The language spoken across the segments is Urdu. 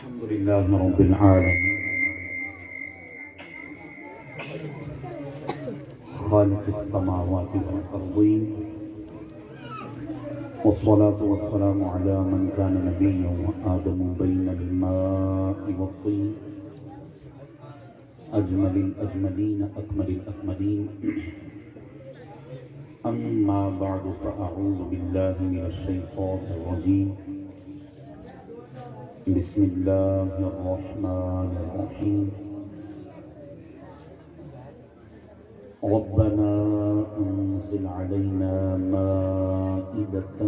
الحمد لله رب العالمين خالق السماوات والأرضين والصلاة والسلام على من كان نبيا وآدم بين الماء والطين أجمل الأجملين أكمل الأكملين أما بعد فأعوذ بالله من الشيطان الرجيم بسم الله الرحمن الرحيم ربنا أنزل علينا مائدة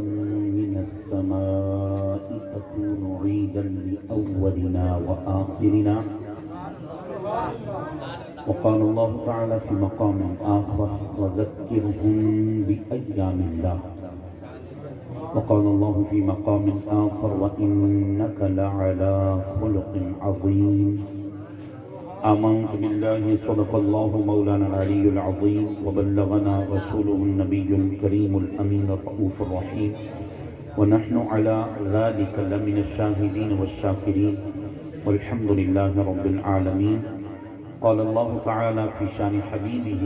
من السماء تكون عيدا لأولنا وآخرنا وقال الله تعالى في مقام آخر وذكرهم بأيام الله وقال الله في مقام آخر وإنك لعلى خلق عظيم آمنت بالله صدق الله مولانا العلي العظيم وبلغنا رسوله النبي الكريم الأمين الرؤوف الرحيم ونحن على ذلك لمن الشاهدين والشاكرين والحمد لله رب العالمين قال الله تعالى في شان حبيبه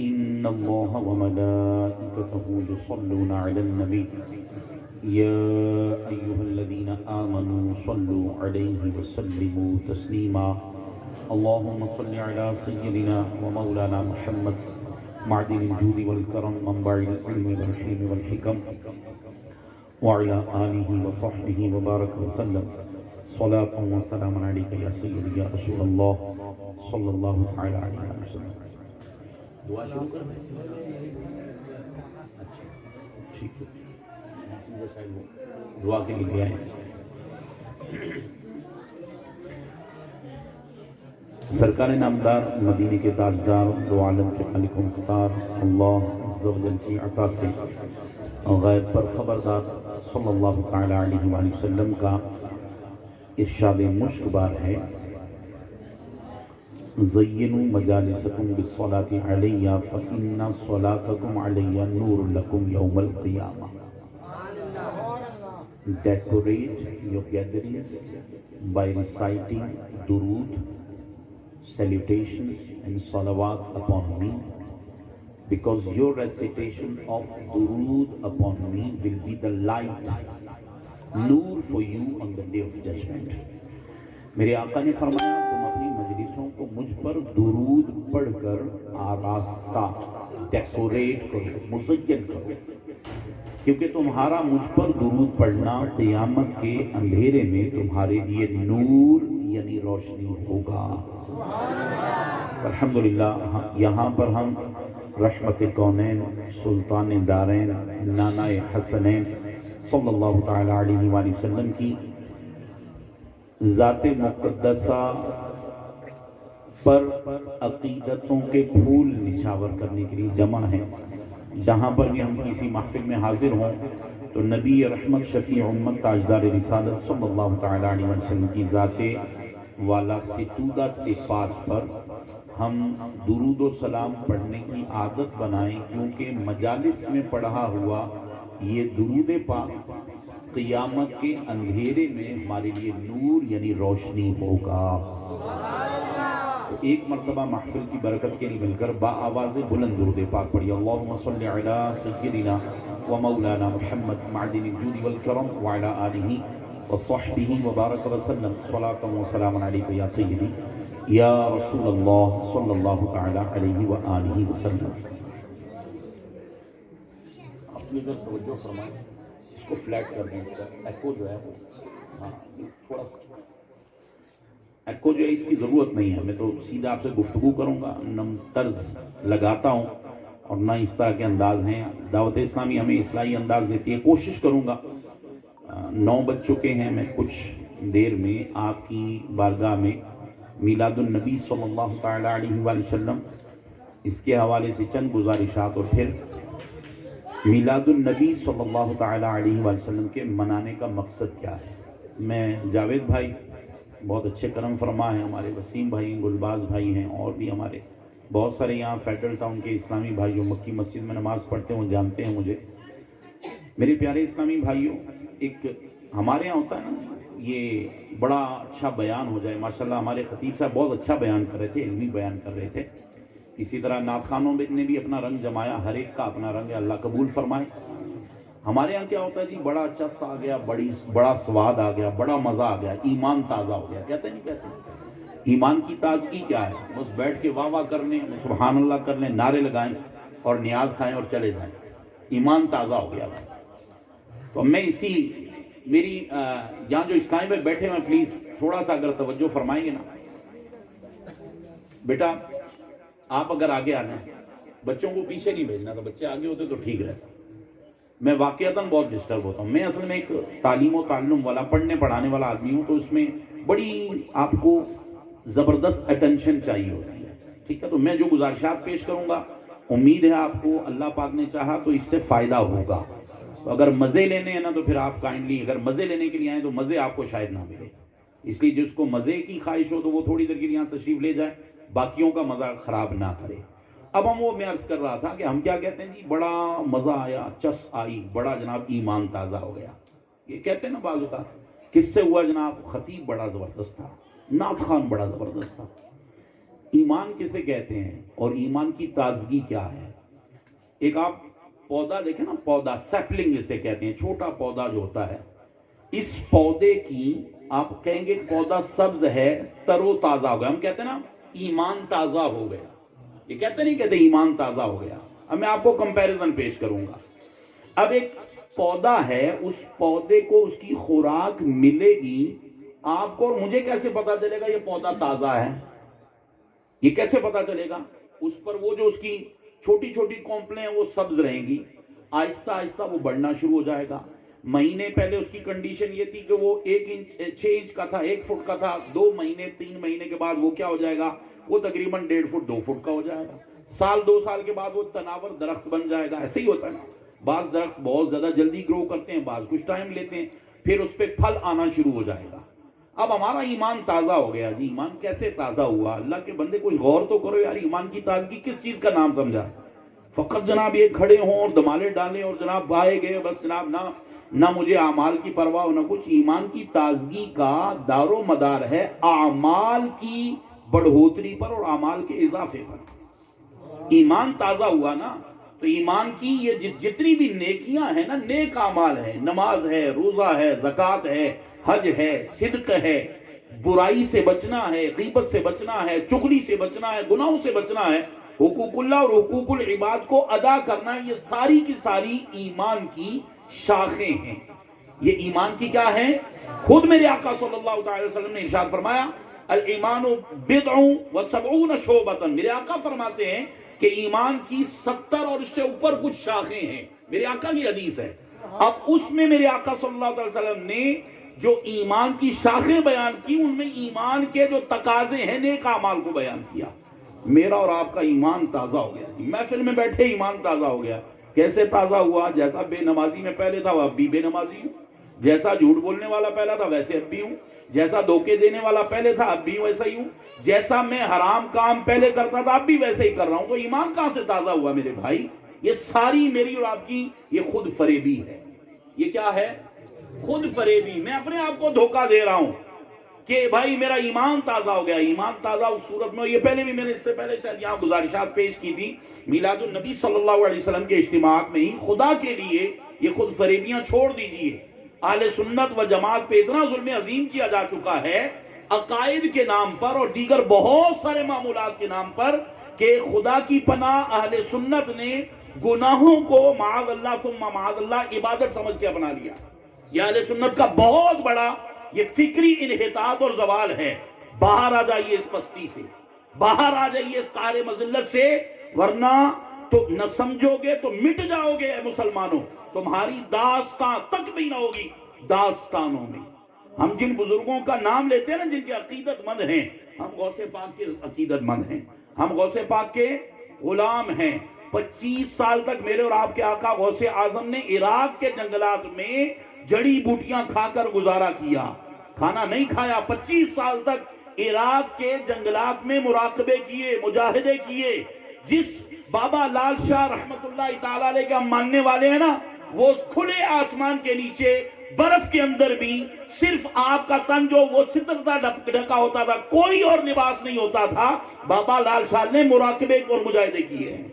إن الله وملائكته يصلون على النبي يا أيها الذين آمنوا صلوا عليه وسلموا تسليما اللهم صل على سيدنا ومولانا محمد معدن الجود والكرم منبع العلم والحلم والحكم وعلى آله وصحبه وبارك وسلم صلاة وسلام عليك يا سيدي يا رسول الله صلی اللہ تعالی علیہ وسلم. دعا شروع کر میں ٹھیک ہے دعا کے لیے آئے. سرکار نامدار مدینے کے تاجدار دو عالم کے خالق و مختار اللہ عز و جل کی عطا سے غیب پر خبردار صلی اللہ تعالی علیہ وآلہ وسلم کا ارشاد مشک بار ہے زینوا مجالسکم بالصلاة علیہ فإن صلاتکم علیہ نور لکم یوم القیامہ. Decorate your gatherings by reciting durood, salutations and salawat upon me, because your recitation of durood upon me will be the light, noor for you on the day of judgment. میرے آقا نے فرمایا تم اپنی مجلسوں کو مجھ پر درود پڑھ کر آراستہ ڈیکوریٹ کرو, مزین کرو, کیونکہ تمہارا مجھ پر درود پڑھنا قیامت کے اندھیرے میں تمہارے لیے نور یعنی روشنی ہوگا. الحمدللہ یہاں پر ہم رحمت کونین سلطان دارین نانا حسنین صلی اللہ تعالی علیہ وآلہ وسلم کی ذات مقدسہ پر عقیدتوں کے پھول نچھاور کرنے کے لیے جمع ہیں. جہاں پر بھی ہم کسی محفل میں حاضر ہوں تو نبی رحمت شفیع امت تاجدار رسالت صلی اللہ تعالی علیہ وسلم کی ذات والا ستودہ صفات پر ہم درود و سلام پڑھنے کی عادت بنائیں, کیونکہ مجالس میں پڑھا ہوا یہ درود پاک قیامت کے اندھیرے میں ہمارے لیے نور یعنی روشنی ہوگا. تو ایک مرتبہ محفل کی برکت کے لیے مل کر با آواز بلند درود پاک پڑھیے. اللہم صلی علی سیدنا و مولانا محمد معدن الجود والکرم وعلی آلہ وصحبہ وبارک وسلم صلاۃ و سلام علیک یا سیدی یا رسول اللہ صلی اللہ تعالی علیہ وآلہ وسلم. اپنی ادھر توجہ فرمائیں, اس کو فلیٹ کر دیں, ایکو جو ہے وہ ہاں تھوڑا سا ایکو جو ہے اس کی ضرورت نہیں ہے. میں تو سیدھا آپ سے گفتگو کروں گا, نہ طرز لگاتا ہوں اور نہ اس طرح کے انداز ہیں. دعوت اسلامی ہمیں اصلاحی انداز دیتی ہے. کوشش کروں گا. 9 بج چکے ہیں. میں کچھ دیر میں آپ کی بارگاہ میں میلاد النبی صلی اللہ تعالی علیہ وآلہ وسلم اس کے حوالے سے چند گزارشات اور پھر میلاد النبی صلی اللہ تعالی علیہ وآلہ وسلم کے منانے کا مقصد کیا ہے. میں جاوید بھائی بہت اچھے کرم فرما ہیں, ہمارے وسیم بھائی ہیں, گلباز بھائی ہیں, اور بھی ہمارے بہت سارے یہاں فیڈرل ٹاؤن کے اسلامی بھائیوں مکی مسجد میں نماز پڑھتے ہیں, وہ جانتے ہیں مجھے. میرے پیارے اسلامی بھائیوں, ایک ہمارے یہاں ہوتا ہے نا یہ بڑا اچھا بیان ہو جائے، ماشاءاللہ ہمارے خطیب صاحب بہت اچھا بیان کر رہے تھے، علمی بیان کر رہے تھے. اسی طرح نعت خانوں نے بھی اپنا رنگ جمایا، ہر ایک کا اپنا رنگ ہے، اللہ قبول فرمائے. ہمارے یہاں کیا ہوتا ہے جی، بڑا چس آ گیا، بڑا سواد آ گیا، بڑا مزہ آ گیا، ایمان تازہ ہو گیا. کہتے نہیں کہتے؟ ایمان کی تازگی کیا ہے؟ بس بیٹھ کے واہ واہ کر لیں، سبحان اللہ کر لیں، نعرے لگائیں اور نیاز کھائیں اور چلے جائیں. ایمان تازہ ہو گیا. تو میں اسی میری یہاں جو اسلامی میں بیٹھے ہوئے پلیز تھوڑا سا اگر توجہ فرمائیں گے نا. بیٹا آپ اگر آگے آنا، بچوں کو پیچھے نہیں بھیجنا تھا، بچے آگے ہوتے تو ٹھیک رہتا. میں واقعتاً بہت ڈسٹرب ہوتا ہوں. میں اصل میں ایک تعلیم و تعلم والا، پڑھنے پڑھانے والا آدمی ہوں، تو اس میں بڑی آپ کو زبردست اٹینشن چاہیے ہوتی ہے. ٹھیک ہے، تو میں جو گزارشات پیش کروں گا امید ہے آپ کو اللہ پاک نے چاہا تو اس سے فائدہ ہوگا. تو اگر مزے لینے ہیں نا تو پھر آپ کائنڈلی اگر مزے لینے کے لیے آئیں تو مزے آپ کو شاید نہ ملے. اس لیے جس کو مزے کی خواہش ہو تو وہ تھوڑی دیر کے لیے یہاں تشریف لے جائے، باقیوں کا مزہ خراب نہ کرے. اب ہم وہ میں عرض کر رہا تھا کہ ہم کیا کہتے ہیں جی، بڑا مزہ آیا، چس آئی، بڑا جناب ایمان تازہ ہو گیا. یہ کہتے ہیں نا بعض اوقات. کس سے ہوا جناب؟ خطیب بڑا زبردست تھا، نعت خان بڑا زبردست تھا. ایمان کسے کہتے ہیں اور ایمان کی تازگی کیا ہے؟ ایک آپ پودا دیکھیں نا، پودا سیپلنگ جسے کہتے ہیں، چھوٹا پودا جو ہوتا ہے، اس پودے کی آپ کہیں گے پودا سبز ہے، تر و تازہ ہو گیا. ہم کہتے ہیں نا ایمان تازہ ہو گیا. یہ کہتے نہیں کہتے ایمان تازہ ہو گیا. اب میں آپ کو کمپیریزن پیش کروں گا. اب ایک پودا ہے، اس پودے کو اس کی خوراک ملے گی، آپ کو اور مجھے کیسے پتا چلے گا یہ پودا تازہ ہے؟ یہ کیسے پتا چلے گا؟ اس پر وہ جو اس کی چھوٹی چھوٹی کونپلیں ہیں وہ سبز رہیں گی، آہستہ آہستہ وہ بڑھنا شروع ہو جائے گا. مہینے پہلے اس کی کنڈیشن یہ تھی کہ وہ 1 انچ 6 انچ کا تھا، 1 فٹ کا تھا. 2 مہینے 3 مہینے کے بعد وہ کیا ہو جائے گا؟ وہ تقریباً 1.5 فٹ 2 فٹ کا ہو جائے گا. سال 2 سال کے بعد وہ تناور درخت بن جائے گا. ایسے ہی ہوتا ہے نا. بعض درخت بہت زیادہ جلدی گرو کرتے ہیں، بعض کچھ ٹائم لیتے ہیں، پھر اس پہ پھل آنا شروع ہو جائے گا. اب ہمارا ایمان تازہ ہو گیا جی. ایمان کیسے تازہ ہوا؟ اللہ کے بندے کچھ غور تو کرو یار. ایمان کی تازگی کس چیز کا نام سمجھا؟ فقط جناب یہ کھڑے ہوں اور دمالے ڈالیں اور جناب آئے گئے بس جناب، نہ مجھے اعمال کی پرواہ ہو نہ کچھ. ایمان کی تازگی کا دار و مدار ہے اعمال کی بڑھوتری پر اور اعمال کے اضافے پر. ایمان تازہ ہوا نا تو ایمان کی یہ جتنی بھی نیکیاں ہیں نا، نیک اعمال ہیں، نماز ہے، روزہ ہے، زکوٰۃ ہے، حج ہے، صدق ہے، برائی سے بچنا ہے، غیبت سے بچنا ہے، چغلی سے بچنا ہے، گناہوں سے بچنا ہے، حقوق اللہ اور حقوق العباد کو ادا کرنا ہے، یہ ساری کی ساری ایمان کی شاخیں ہیں. یہ ایمان کی کیا ہے؟ خود میرے آقا صلی اللہ تعالی وسلم نے ارشاد فرمایا الایمان بضع و 70 شعبۃ. میرے آقا فرماتے ہیں کہ ایمان کی 70 اور اس سے اوپر کچھ شاخیں ہیں. میرے آقا کی حدیث ہے. اب اس میں میرے آقا صلی اللہ علیہ وسلم نے جو ایمان کی شاخیں بیان کی، ان میں ایمان کے جو تقاضے ہیں نیک اعمال کو بیان کیا. میرا اور آپ کا ایمان تازہ ہو گیا. محفل میں بیٹھے ایمان تازہ ہو گیا. کیسے تازہ ہوا؟ جیسا بے نمازی میں پہلے تھا وہ اب بھی بے نمازی ہوں، جیسا جھوٹ بولنے والا پہلا تھا ویسے اب بھی ہوں، جیسا دھوکے دینے والا پہلے تھا اب بھی ویسا ہی ہوں، جیسا میں حرام کام پہلے کرتا تھا اب بھی ویسے ہی کر رہا ہوں. تو ایمان کہاں سے تازہ ہوا میرے بھائی؟ یہ ساری میری اور آپ کی یہ خود فریبی ہے. یہ کیا ہے؟ خود فریبی. میں اپنے آپ کو دھوکہ دے رہا ہوں کہ بھائی میرا ایمان تازہ ہو گیا. ایمان تازہ اس صورت میں، یہ پہلے بھی میں نے اس سے پہلے شاید یہاں گزارشات پیش کی تھی میلاد النبی صلی اللہ علیہ وسلم کے اجتماعات میں ہی. خدا کے لیے یہ خود فریبیاں چھوڑ دیجئے. اہل سنت و جماعت پہ اتنا ظلم عظیم کیا جا چکا ہے عقائد کے نام پر اور دیگر بہت سارے معمولات کے نام پر کہ خدا کی پناہ اہل سنت نے گناہوں کو معاذ اللہ ثم معاذ اللہ عبادت سمجھ کے اپنا لیا. یہ اہل سنت کا بہت بڑا یہ فکری انحطاط اور زوال ہے. باہر آ جائیے اس پستی سے، باہر آ جائیے اس قہر مذلت سے، ورنہ تو نہ سمجھو گے تو مٹ جاؤ گے اے مسلمانوں. تمہاری داستان تک بھی نہ ہوگی داستانوں میں. ہم جن بزرگوں کا نام لیتے ہیں نا جن کے عقیدت مند ہیں، ہم غوث پاک کے عقیدت مند ہیں، ہم غوث پاک کے غلام ہیں. 25 سال تک میرے اور آپ کے آقا غوث اعظم نے عراق کے جنگلات میں جڑی بوٹیاں کھا کر گزارا کیا. کھانا نہیں کھایا. 25 سال تک عراق کے جنگلات میں مراقبے کیے، مجاہدے کیے. جس بابا لال شاہ رحمت اللہ تعالی علیہ کے ہم ماننے والے ہیں نا، وہ کھلے آسمان کے نیچے برف کے اندر بھی صرف آپ کا تن جو وہ ستر تھا ڈھکا ہوتا تھا، کوئی اور لباس نہیں ہوتا تھا. بابا لال شاہ نے مراقبے اور مجاہدے کیے ہیں.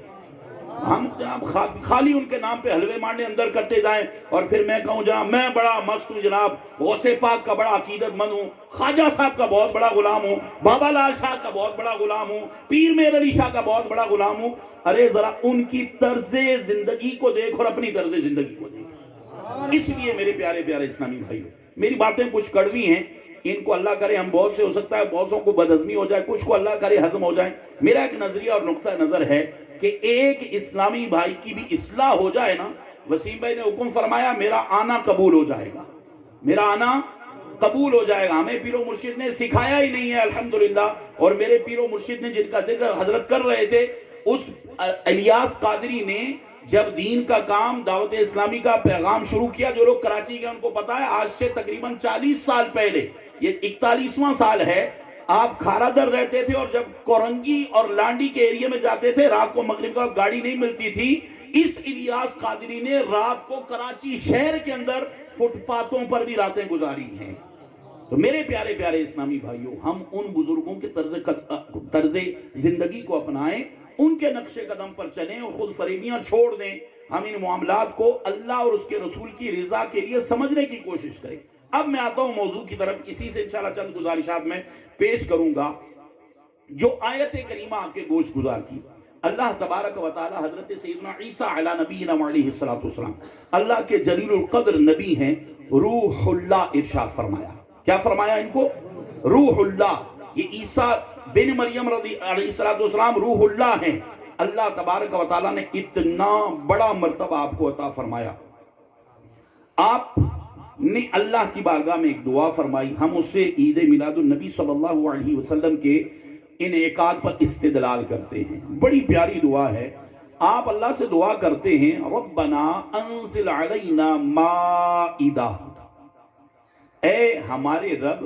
ہم جناب خالی ان کے نام پہ حلوے مارنے اندر کرتے جائیں اور پھر میں کہوں جناب میں بڑا مست ہوں، جناب غوث پاک کا بڑا عقیدت مند ہوں، خواجہ صاحب کا بہت بڑا غلام ہوں، بابا لال شاہ کا بہت بڑا غلام ہوں، پیر میر علی شاہ کا بہت بڑا غلام ہوں. ارے ذرا ان کی طرز زندگی کو دیکھ اور اپنی طرز زندگی کو دیکھ. اس لیے میرے پیارے پیارے اسلامی بھائیو، میری باتیں کچھ کڑوی ہیں، ان کو اللہ کرے ہم بہت سے ہو سکتا ہے بہتوں کو بدہضمی ہو جائے، کچھ کو اللہ کرے ہضم ہو جائے. میرا ایک نظریہ اور نقطہ نظر ہے کہ ایک اسلامی بھائی کی بھی اصلاح ہو جائے نا. وسیم بھائی نے حکم فرمایا میرا آنا قبول ہو جائے گا، میرا آنا قبول ہو جائے گا. ہمیں پیر و مرشد نے سکھایا ہی نہیں ہے الحمدللہ. اور میرے پیر و مرشد نے جن کا ذکر حضرت کر رہے تھے، اس الیاس قادری نے جب دین کا کام دعوت اسلامی کا پیغام شروع کیا، جو لوگ کراچی کے ان کو پتا ہے آج سے تقریباً 40 سال پہلے، یہ 41واں سال ہے، آپ کھارا در رہتے تھے اور جب کورنگی اور لانڈی کے ایریے میں جاتے تھے رات کو مغرب کا گاڑی نہیں ملتی تھی. اس الیاس قادری نے رات کو کراچی شہر کے اندر فٹ پاتھوں پر بھی راتیں گزاری ہیں. تو میرے پیارے پیارے اسلامی بھائیوں، ہم ان بزرگوں کے طرز زندگی کو اپنائیں، ان کے نقش قدم پر چلیں اور خود فریبیاں چھوڑ دیں. ہم ان معاملات کو اللہ اور اس کے رسول کی رضا کے لیے سمجھنے کی کوشش کریں. اب میں آتا ہوں موضوع کی طرف، اسی سے انشاءاللہ چند گزارشات میں پیش کروں گا. جو آیت کریمہ آپ کے گوش گزار کی، اللہ تبارک و تعالی حضرت سیدنا عیسیٰ علی نبینا علیہ السلام، اللہ کے جلیل القدر نبی ہیں، روح اللہ ارشاد فرمایا. کیا فرمایا ان کو؟ روح اللہ. یہ عیسیٰ بن مریم رضی علیہ السلام روح اللہ ہیں. اللہ تبارک و تعالی نے اتنا بڑا مرتبہ آپ کو عطا فرمایا. آپ نے اللہ کی بارگاہ میں ایک دعا فرمائی. ہم اس سے عید میلاد النبی صلی اللہ علیہ وسلم کے انعقاد پر استدلال کرتے ہیں. بڑی پیاری دعا ہے. آپ اللہ سے دعا کرتے ہیں ربنا انزل علینا مائدہ، اے ہمارے رب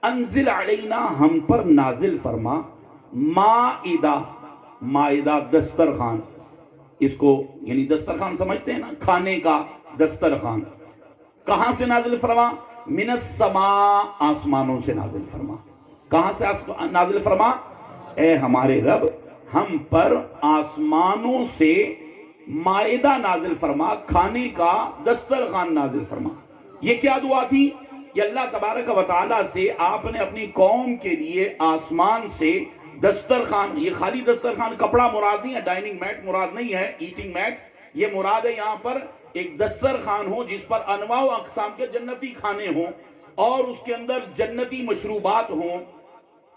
انزل علینا ہم پر نازل فرما، مائدہ، مائدہ دسترخوان، اس کو یعنی دسترخوان سمجھتے ہیں نا، کھانے کا دسترخوان. کہاں سے نازل فرما؟ من السماء، آسمانوں سے نازل فرما. کہاں سے نازل فرما؟ اے ہمارے رب ہم پر آسمانوں سے مائدہ نازل فرما، کھانے کا دسترخوان نازل فرما. یہ کیا دعا تھی؟ یہ اللہ تبارک و تعالیٰ سے آپ نے اپنی قوم کے لیے آسمان سے دسترخوان، یہ خالی دسترخوان کپڑا مراد نہیں ہے، ڈائننگ میٹ مراد نہیں ہے، ایٹنگ میٹ، یہ مراد ہے یہاں پر ایک دسترخوان ہو جس پر انواع و اقسام کے جنتی کھانے ہوں اور اس کے اندر جنتی مشروبات ہوں،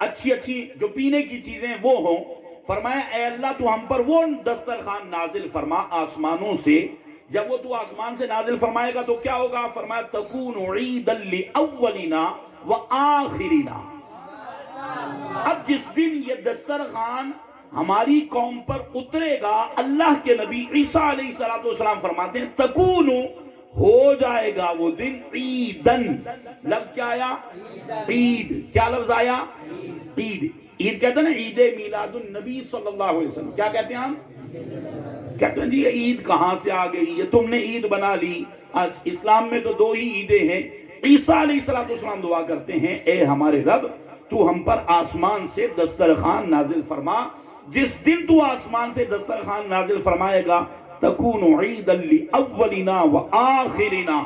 اچھی اچھی جو پینے کی چیزیں وہ ہوں. فرمایا اے اللہ تو ہم پر وہ دسترخوان نازل فرما آسمانوں سے. جب وہ تو آسمان سے نازل فرمائے گا تو کیا ہوگا؟ فرمایا تکون عیدا لاولنا وآخرنا. اب جس دن یہ دسترخوان ہماری قوم پر اترے گا، اللہ کے نبی عیسیٰ علیہ السلام فرماتے ہیں تکون، ہو جائے گا وہ دن عیدن. لفظ کیا آیا؟ عید. کیا لفظ آیا؟ عید. عید کہتے ہیں نا عید میلاد النبی صلی اللہ علیہ وسلم. کیا کہتے ہیں ہم؟ کہتے ہیں جی یہ عید کہاں سے آ گئی، یہ تم نے عید بنا لی. اسلام میں تو دو ہی عیدیں ہیں. عیسیٰ علیہ السلام دعا کرتے ہیں اے ہمارے رب تو ہم پر آسمان سے دسترخوان نازل فرما. جس دن تو آسمان سے دسترخوان نازل فرمائے گا تکون عیدا لاولنا وآخرنا،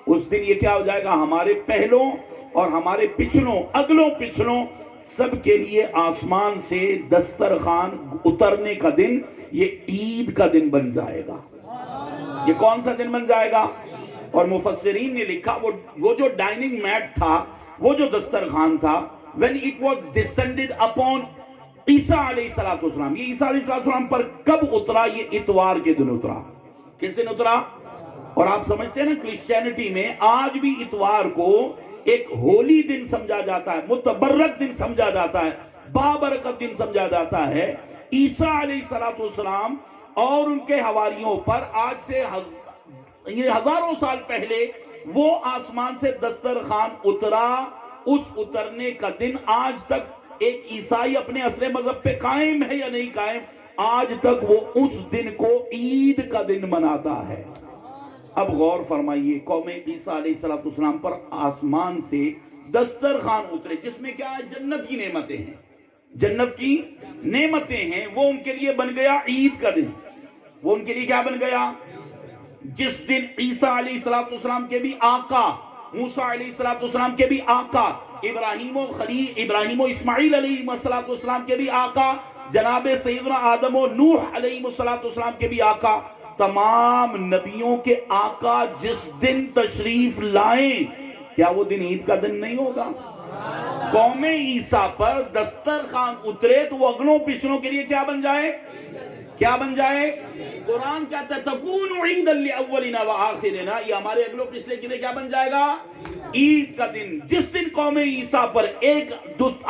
اس دن یہ کیا ہو جائے گا؟ ہمارے پہلوں اور ہمارے پچھلوں، اگلوں پچھلوں سب کے لیے آسمان سے دسترخوان اترنے کا دن یہ عید کا دن بن جائے گا. یہ کون سا دن بن جائے گا؟ اور مفسرین نے لکھا وہ جو ڈائننگ میٹ تھا، وہ جو دسترخوان تھا، when it was descended upon عیسیٰ علیہ السلام، یہ عیسیٰ علیہ السلام پر کب اترا؟ یہ اتوار کے دن اترا. کس دن اترا؟ اور آپ سمجھتے ہیں نا کرسچینٹی میں آج بھی اتوار کو ایک ہولی دن سمجھا جاتا ہے، متبرک دن سمجھا جاتا ہے، بابرکت دن سمجھا جاتا ہے. عیسیٰ علیہ السلام اور ان کے حواریوں پر آج سے ہزاروں سال پہلے وہ آسمان سے دسترخوان اترا. اس اترنے کا دن آج تک ایک عیسائی اپنے اصل مذہب پہ قائم ہے یا نہیں قائم، آج تک وہ اس دن کو عید کا دن مناتا ہے. اب غور فرمائیے، قوم عیسیٰ علیہ السلام پر آسمان سے دسترخوان اترے جس میں کیا ہے؟ جنت کی نعمتیں ہیں، جنت کی نعمتیں ہیں، وہ ان کے لیے بن گیا عید کا دن۔ وہ ان کے لیے کیا بن گیا؟ جس دن عیسیٰ علیہ السلام کے بھی آقا، موسیٰ علیہ السلام کے بھی آقا، ابراہیم و اسماعیل علیہ السلام کے بھی آقا، جناب سیدنا آدم و نوح علیہ السلام کے بھی آقا، تمام نبیوں کے آقا جس دن تشریف لائیں، کیا وہ دن عید کا دن نہیں ہوگا؟ قوم عیسیٰ پر دسترخوان اترے تو وہ اگلوں پچھلوں کے لیے کیا بن جائے؟ کیا بن جائے؟ قرآن کہتا ہے تکون عید لأولنا وآخرنا، یہ ہمارے اگلوں پچھلے کے لیے کیا بن جائے گا؟ عید کا دن۔ جس دن قوم عیسیٰ پر ایک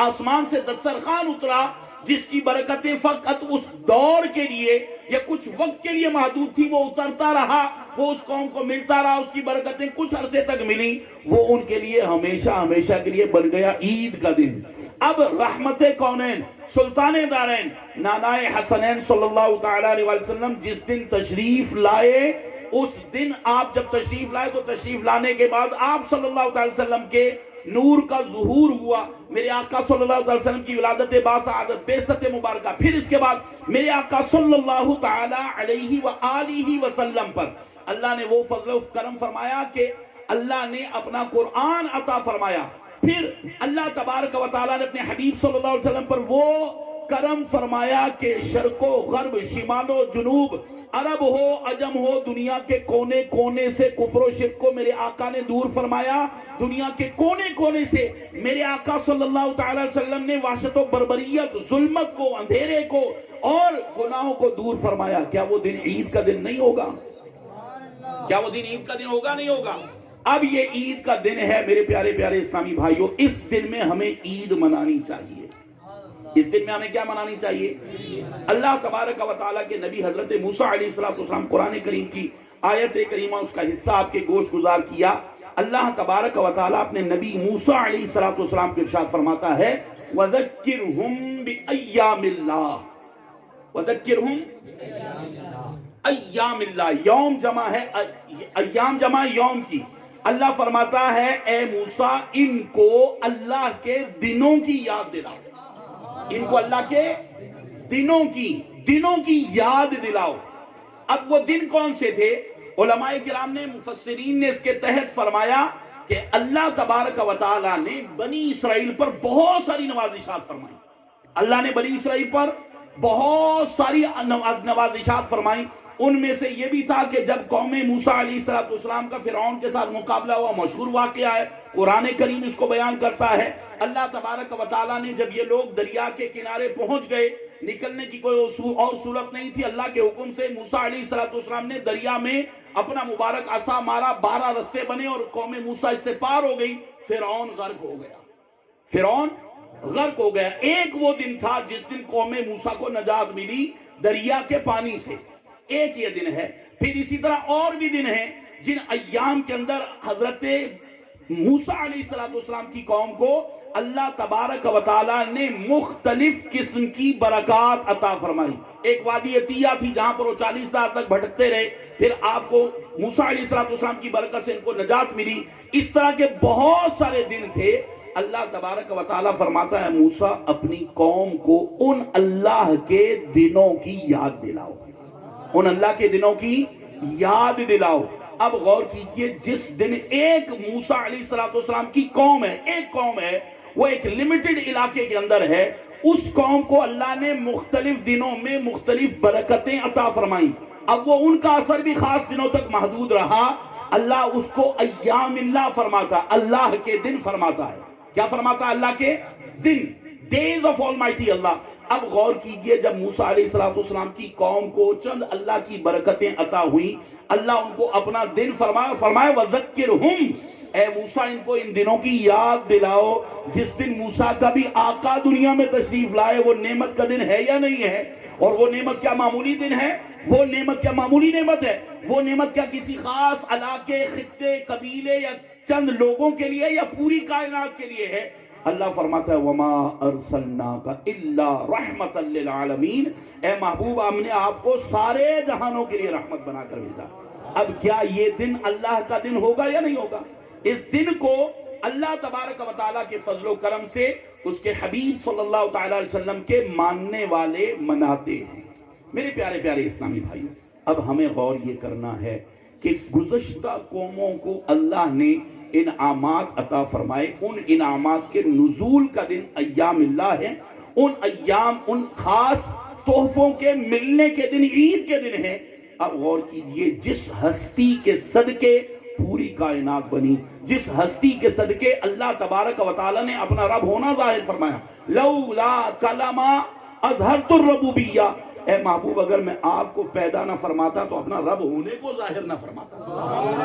آسمان سے دسترخوان اترا جس کی برکتیں فقط اس دور کے لیے یا کچھ وقت کے لیے محدود تھی، وہ اترتا رہا، وہ اس قوم کو ملتا رہا، اس کی برکتیں کچھ عرصے تک ملی، وہ ان کے لیے ہمیشہ ہمیشہ کے لیے بن گیا عید کا دن۔ اب رحمت کونین، سلطان دارین، نانائے حسنین صلی اللہ تعالیٰ علیہ وسلم جس دن تشریف لائے، اس دن آپ جب تشریف لائے تو تشریف لانے کے بعد آپ صلی اللہ تعالیٰ علیہ وسلم کے نور کا ظہور ہوا، میرے آقا صلی اللہ علیہ وسلم کی ولادت باسعادت بعثت مبارکہ، پھر اس کے بعد میرے آقا صلی اللہ تعالیٰ علیہ وآلہ وسلم پر اللہ نے وہ فضل و کرم فرمایا کہ اللہ نے اپنا قرآن عطا فرمایا، پھر اللہ تبارک و تعالیٰ نے اپنے حبیب صلی اللہ علیہ وسلم پر وہ کرم فرمایا کہ شرق و غرب، شمال و جنوب، عرب ہو عجم ہو، دنیا کے کونے کونے سے کفر و شرک کو میرے آقا نے دور فرمایا، دنیا کے کونے کونے سے میرے آقا صلی اللہ تعالیٰ علیہ وسلم نے وحشت و بربریت، ظلمت کو، اندھیرے کو اور گناہوں کو دور فرمایا۔ کیا وہ دن عید کا دن نہیں ہوگا؟ کیا وہ دن عید کا دن ہوگا نہیں ہوگا؟ اب یہ عید کا دن ہے میرے پیارے پیارے اسلامی بھائیوں، اس دن میں ہمیں عید منانی چاہیے۔ اس دن میں ہمیں کیا منانی چاہیے؟ اللہ تبارک و تعالیٰ کے نبی حضرت موسیٰ علیہ السلام قرآن کریم کی آیت کریمہ اس کا حصہ آپ کے گوش گزار کیا۔ اللہ تبارک و تعالیٰ اپنے نبی موسیٰ علیہ السلام کو ارشاد فرماتا ہے وَذَكِّرْهُمْ بِأَيَّامِ اللَّهِ، وَذَكِّرْهُمْ ایام اللہ، یوم جمع ہے، ایام جمع یوم کی۔ اللہ فرماتا ہے اے موسیٰ ان کو اللہ کے دنوں کی یاد دلاؤ، ان کو اللہ کے دنوں کی یاد دلاؤ۔ اب وہ دن کون سے تھے؟ علماء کرام نے، مفسرین نے اس کے تحت فرمایا کہ اللہ تبارک و تعالیٰ نے بنی اسرائیل پر بہت ساری نوازشات فرمائی، اللہ نے بنی اسرائیل پر بہت ساری نوازشات فرمائی۔ ان میں سے یہ بھی تھا کہ جب قوم موسیٰ علیہ السلام کا فرعون کے ساتھ مقابلہ ہوا، مشہور واقعہ ہے، قرآن کریم اس کو بیان کرتا ہے۔ اللہ تبارک و تعالیٰ نے جب یہ لوگ دریا کے کنارے پہنچ گئے، نکلنے کی کوئی اور صورت نہیں تھی، اللہ کے حکم سے موسیٰ علیہ السلام نے دریا میں اپنا مبارک عصا مارا، 12 رستے بنے اور قوم موسیٰ اس سے پار ہو گئی، فرعون غرق ہو گیا، فرعون غرق ہو گیا۔ ایک وہ دن تھا جس دن قوم موسیٰ کو نجات ملی دریا کے پانی سے، ایک یہ دن ہے۔ پھر اسی طرح اور بھی دن ہیں جن ایام کے اندر حضرت موسیٰ علیہ السلام کی قوم کو اللہ تبارک و تعالیٰ نے مختلف قسم کی برکات عطا فرمائی۔ ایک وادی عطیہ تھی جہاں پر وہ 40 سال تک بھٹکتے رہے، پھر آپ کو موسیٰ علیہ السلام کی برکت سے ان کو نجات ملی۔ اس طرح کے بہت سارے دن تھے۔ اللہ تبارک و تعالیٰ فرماتا ہے موسیٰ اپنی قوم کو ان اللہ کے دنوں کی یاد دلاؤ، ان اللہ کے دنوں کی یاد دلاؤ۔ اب غور کیجئے، جس دن ایک موسیٰ علیہ السلام کی قوم ہے، ایک قوم ہے، وہ ایک لیمیٹڈ علاقے کے اندر ہے، اس قوم کو اللہ نے مختلف دنوں میں مختلف برکتیں عطا فرمائیں۔ اب وہ ان کا اثر بھی خاص دنوں تک محدود رہا، اللہ اس کو ایام اللہ فرماتا، اللہ کے دن فرماتا ہے۔ کیا فرماتا ہے؟ اللہ کے دن، ڈیز آف آلمائٹی اللہ۔ اب غور کیجئے، جب موسیٰ علیہ السلام کی قوم کو چند اللہ کی برکتیں عطا ہوئی، اللہ ان کو اپنا دن فرمائے وَذَكِّرْهُمْ، اے موسیٰ ان کو ان دنوں کی یاد دلاؤ جس دن موسیٰ کا بھی آقا دنیا میں تشریف لائے۔ وہ نعمت کا دن ہے یا نہیں ہے؟ اور وہ نعمت کیا معمولی دن ہے؟ وہ نعمت کیا معمولی نعمت ہے؟ وہ نعمت کیا کسی خاص علاقے، خطے، قبیلے یا چند لوگوں کے لیے یا پوری کائنات کے لیے ہے؟ اللہ فرماتا ہے وَمَا أَرْسَلْنَاكَ إِلَّا رَحْمَةً لِلْعَالَمِينَ، اے محبوب ہم نے آپ کو سارے جہانوں کے لیے رحمت بنا کر بھیجا۔ اب کیا یہ دن اللہ کا دن ہوگا یا نہیں ہوگا؟ اس دن کو اللہ تبارک و تعالیٰ کے فضل و کرم سے اس کے حبیب صلی اللہ تعالیٰ علیہ وسلم کے ماننے والے مناتے ہیں۔ میرے پیارے پیارے اسلامی بھائیو، اب ہمیں غور یہ کرنا ہے کہ گزشتہ قوموں کو اللہ نے انعامات عطا فرمائے، ان انعامات کے نزول کا دن ایام اللہ ہے، ان ایام ان خاص تحفوں کے ملنے کے دن عید کے دن ہیں۔ اب غور کیجئے، جس ہستی کے صدقے پوری کائنات بنی، جس ہستی کے صدقے اللہ تبارک و تعالی نے اپنا رب ہونا ظاہر فرمایا، لولا کلمہ اظہرت الربوبیہ، اے محبوب اگر میں آپ کو پیدا نہ فرماتا تو اپنا رب ہونے کو ظاہر نہ فرماتا،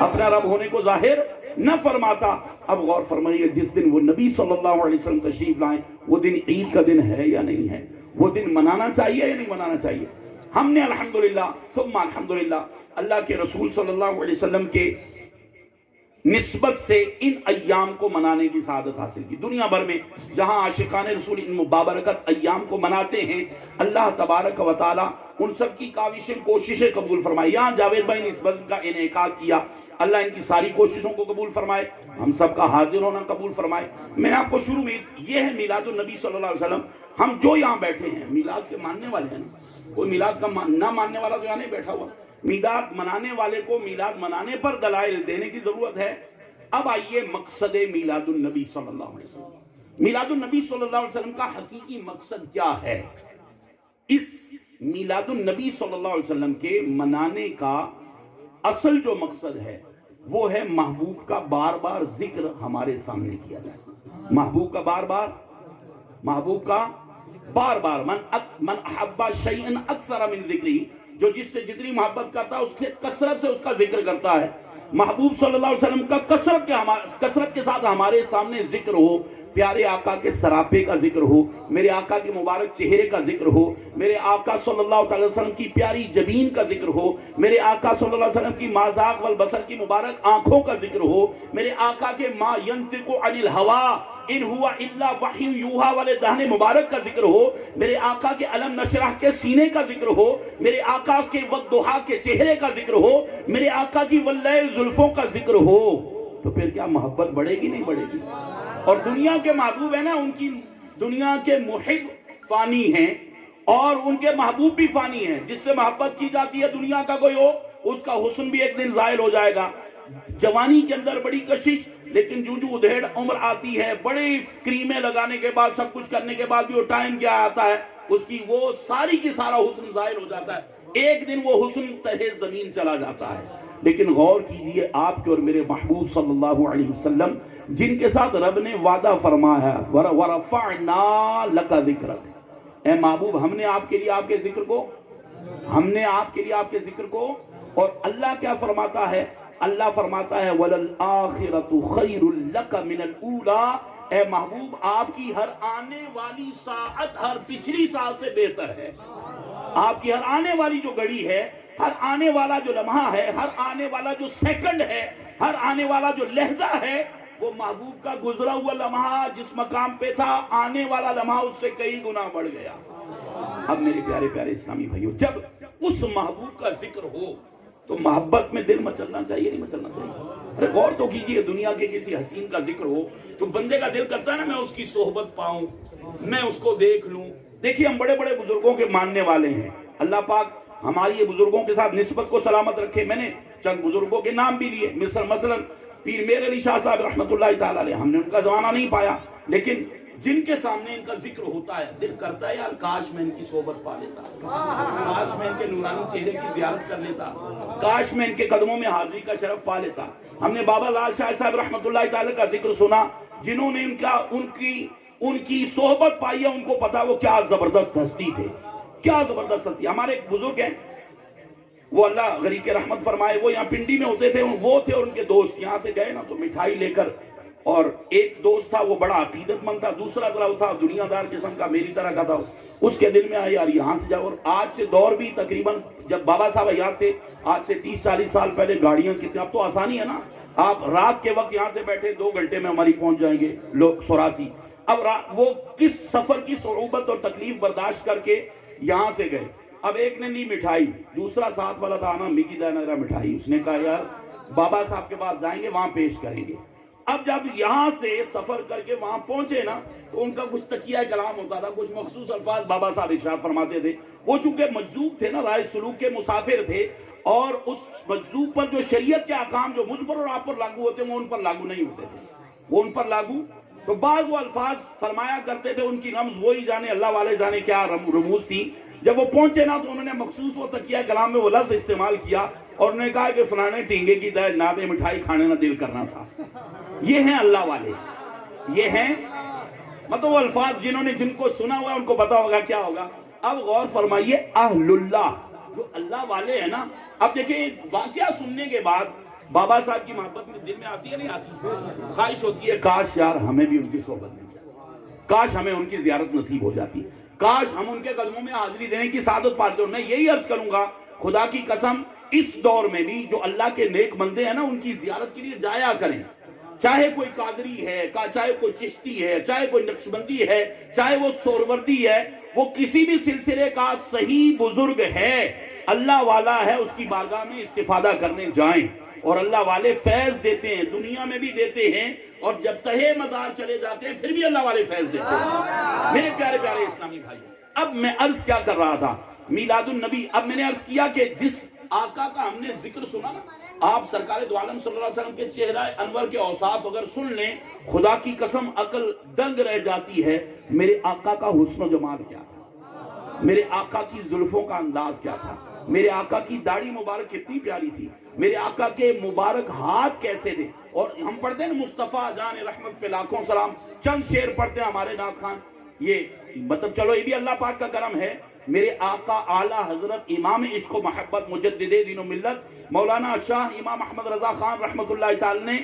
اپنا رب ہونے کو ظاہر نہ فرماتا۔ اب غور فرمائیے، جس دن وہ نبی صلی اللہ علیہ وسلم تشریف لائیں، وہ دن عید کا دن ہے یا نہیں ہے؟ وہ دن منانا چاہیے یا نہیں منانا چاہیے؟ ہم نے الحمدللہ ثم الحمدللہ اللہ کے رسول صلی اللہ علیہ وسلم کے نسبت سے ان ایام کو منانے کی سعادت حاصل کی۔ دنیا بھر میں جہاں عاشقان رسول ان مبارکت ایام کو مناتے ہیں، اللہ تبارک و تعالی ان سب کی کاوشیں کوششیں قبول فرمائے۔ یہاں جاوید بھائی نے اس بزم کا انعقاد کیا، اللہ ان کی ساری کوششوں کو قبول فرمائے، ہم سب کا حاضر ہونا قبول فرمائے۔ میں نے آپ کو شروع میں یہ ہے میلاد النبی صلی اللہ علیہ وسلم، ہم جو یہاں بیٹھے ہیں میلاد کے ماننے والے ہیں، کوئی میلاد کا نہ ماننے والا تو یہاں نہیں بیٹھا ہوا۔ میلاد منانے والے کو میلاد منانے پر دلائل دینے کی ضرورت ہے۔ اب آئیے مقصد میلاد النبی صلی اللہ علیہ وسلم، میلاد النبی صلی اللہ علیہ وسلم کا حقیقی مقصد کیا ہے؟ اس میلاد النبی صلی اللہ علیہ وسلم کے منانے کا اصل جو مقصد ہے وہ ہے محبوب کا بار بار ذکر ہمارے سامنے کیا جائے، محبوب کا بار بار من احب شیئا اکثر من ذکری، جو جس سے جتنی محبت کرتا ہے اس سے کثرت سے اس کا ذکر کرتا ہے۔ محبوب صلی اللہ علیہ وسلم کا کثرت کے ساتھ ہمارے سامنے ذکر ہو، پیارے آقا کے سراپے کا ذکر ہو، میرے آقا کے مبارک چہرے کا ذکر ہو، میرے آقا صلی اللہ علیہ وسلم کی پیاری جبین کا ذکر ہو، میرے آقا صلی اللہ علیہ وسلم کی مازاق والبصر کی مبارک آنکھوں کا ذکر ہو، میرے آقا کے ما ینطق عن الہوا ان ہوا الا وحی یوحا والے دہن مبارک کا ذکر ہو، میرے آقا کے علم نشرح کے سینے کا ذکر ہو، میرے آقا کے والضحا کے چہرے کا ذکر ہو، میرے آقا کی واللیل زلفوں کا ذکر ہو، تو پھر کیا محبت بڑھے گی نہیں بڑھے گی؟ اور دنیا کے محبوب ہیں نا، ان کی دنیا کے محب فانی ہیں اور ان کے محبوب بھی فانی ہیں۔ جس سے محبت کی جاتی ہے دنیا کا کوئی ہو، اس کا حسن بھی ایک دن زائل ہو جائے گا۔ جوانی کے اندر بڑی کشش، لیکن جو ادھیڑ عمر آتی ہے، بڑی کریمیں لگانے کے بعد، سب کچھ کرنے کے بعد بھی وہ ٹائم کیا آتا ہے، اس کی وہ ساری کی سارا حسن زائل ہو جاتا ہے، ایک دن وہ حسن تہے زمین چلا جاتا ہے۔ لیکن غور کیجئے، آپ کے اور میرے محبوب صلی اللہ علیہ وسلم جن کے ساتھ رب نے وعدہ فرمایا ہے، وَرَفَعْنَا لَكَ ذِكْرَكَ، اے محبوب ہم نے آپ کے لیے آپ کے ذکر کو، اور اللہ کیا فرماتا ہے؟ اللہ فرماتا ہے وَلَلْآخِرَةُ خَيْرٌ لَكَ مِنَ الْأُولَىٰ، اے محبوب آپ کی ہر آنے والی ساعت ہر پچھلی ساعت سے بہتر ہے۔ آپ کی ہر آنے والی جو گھڑی ہے، ہر آنے والا جو لمحہ ہے، ہر آنے والا جو سیکنڈ ہے، ہر آنے والا جو لحظہ ہے، وہ محبوب کا گزرا ہوا لمحہ جس مقام پہ تھا، آنے والا لمحہ اس سے کئی گنا بڑھ گیا۔ اب میرے پیارے پیارے اسلامی بھائیو، جب اس محبوب کا ذکر ہو تو محبت میں دل مچلنا چاہیے نہیں مچلنا چاہیے؟ ارے غور تو کیجئے، دنیا کے کسی حسین کا ذکر ہو تو بندے کا دل کرتا ہے نا میں اس کی صحبت پاؤں، میں اس کو دیکھ لوں۔ دیکھیے ہم بڑے بڑے بزرگوں کے ماننے والے ہیں، اللہ پاک ہماری یہ بزرگوں کے ساتھ نسبت کو سلامت رکھے۔ میں نے چند بزرگوں کے نام بھی لیے، مثلا پیر میر علی شاہ صاحب رحمۃ اللہ تعالی علیہ، ہم نے ان کا زمانہ نہیں پایا، لیکن جن کے سامنے ان کا ذکر ہوتا ہے دل کرتا ہے یار کاش میں ان کی صحبت پا لیتا، کاش میں ان کے نورانی چہرے کی زیارت کر لیتا، کاش میں ان کے قدموں میں حاضری کا شرف پا لیتا۔ ہم نے بابا لال شاہ صاحب رحمۃ اللہ تعالی کا ذکر سنا، جنہوں نے ان کی صحبت پائی ہے، ان کو پتا وہ کیا زبردست ہستی تھے، کیا زبردست ہستی۔ ہمارے ایک بزرگ ہیں، وہ اللہ غریق رحمت فرمائے، وہ یہاں پنڈی میں ہوتے تھے، وہ تھے اور ان کے دوست یہاں سے گئے نا تو مٹھائی لے کر، اور ایک دوست تھا وہ بڑا عقیدت مند تھا، دوسرا طرح تھا دنیا دار قسم کا، میری طرح کا تھا، اس کے دل میں آیا یار یہاں سے جاؤ۔ اور آج سے دور بھی تقریباً جب بابا صاحب یاد تھے آج سے 30-40 سال پہلے گاڑیاں کتنے، اب تو آسانی ہے نا، آپ رات کے وقت یہاں سے بیٹھے 2 گھنٹے میں ہماری پہنچ جائیں گے لوگ 84۔ اب وہ کس سفر کی صعوبت اور تکلیف برداشت کر کے یہاں سے گئے، اب ایک نے لی مٹھائی، دوسرا ساتھ والا تھا نا مکی دینگرا مٹھائی، اس نے کہا یار بابا صاحب کے پاس جائیں گے وہاں پیش کریں گے۔ اب جب یہاں سے سفر کر کے وہاں پہنچے نا تو ان کا کچھ تکیہ کلام ہوتا تھا، کچھ مخصوص الفاظ بابا صاحب ارشاد فرماتے تھے۔ وہ چونکہ مجذوب تھے نا، رائے سلوک کے مسافر تھے، اور اس مجذوب پر جو شریعت کے احکام جو مجھ پر اور آپ پر لاگو ہوتے ہیں وہ ان پر لاگو نہیں ہوتے تھے، وہ ان پر لاگو تو بعض وہ الفاظ فرمایا کرتے تھے، ان کی رمز وہی جانے، اللہ والے جانے کیا رموز تھی۔ جب وہ پہنچے نا تو انہوں نے مخصوص وہ تکیہ کلام میں وہ لفظ استعمال کیا اور انہوں نے کہا کہ فلانے ٹینگے کی دہ ناب مٹھائی کھانے نہ دل کرنا صاحب۔ یہ ہیں اللہ والے، یہ ہیں مطلب وہ الفاظ جن کو سنا ہوا ان کو پتا ہوگا کیا ہوگا۔ اب غور فرمائیے، اہل اللہ جو اللہ والے ہیں نا، اب دیکھیں واقعہ سننے کے بعد بابا صاحب کی محبت میں دل میں آتی ہے نہیں آتی؟ خواہش ہوتی ہے کاش یار ہمیں بھی ان کی صحبت مل جائے، کاش ہمیں ان کی زیارت نصیب ہو جاتی، کاش ہم ان کے قدموں میں حاضری دینے کی سعادت پاتے۔ میں یہی عرض کروں گا خدا کی قسم، اس دور میں بھی جو اللہ کے نیک بندے ہیں نا ان کی زیارت کے لیے جایا کریں، چاہے کوئی قادری ہے، چاہے کوئی چشتی ہے، چاہے کوئی نقشبندی ہے، چاہے وہ سوروردی ہے، وہ کسی بھی سلسلے کا صحیح بزرگ ہے، اللہ والا ہے، اس کی بارگاہ میں استفادہ کرنے جائیں۔ اور اللہ والے فیض دیتے ہیں، دنیا میں بھی دیتے ہیں، اور جب تہے مزار چلے جاتے ہیں پھر بھی اللہ والے فیض دیتے ہیں۔ میرے پیارے پیارے اسلامی بھائی، اب میں عرض کیا کر رہا تھا، میلاد النبی۔ اب میں نے عرض کیا کہ جس آقا کا ہم نے ذکر سنا نا، آپ سرکار دو عالم صلی اللہ علیہ وسلم کے چہرہ انور کے اوصاف اگر سن لیں، خدا کی قسم عقل دنگ رہ جاتی ہے۔ میرے آقا کا حسن و جمال کیا تھا، میرے آقا کی زلفوں کا انداز کیا تھا، میرے آقا کی داڑھی مبارک کتنی پیاری تھی، میرے آقا کے مبارک ہاتھ کیسے تھے۔ اور ہم پڑھتے ہیں مصطفیٰ جان رحمت پہ لاکھوں سلام، چند شعر پڑھتے ہیں ہمارے نعت خان، یہ مطلب چلو یہ بھی اللہ پاک کا کرم ہے۔ میرے آقا اعلیٰ حضرت امام عشق و محبت مجدد دین و ملت مولانا شاہ امام احمد رضا خان رحمت اللہ تعالی نے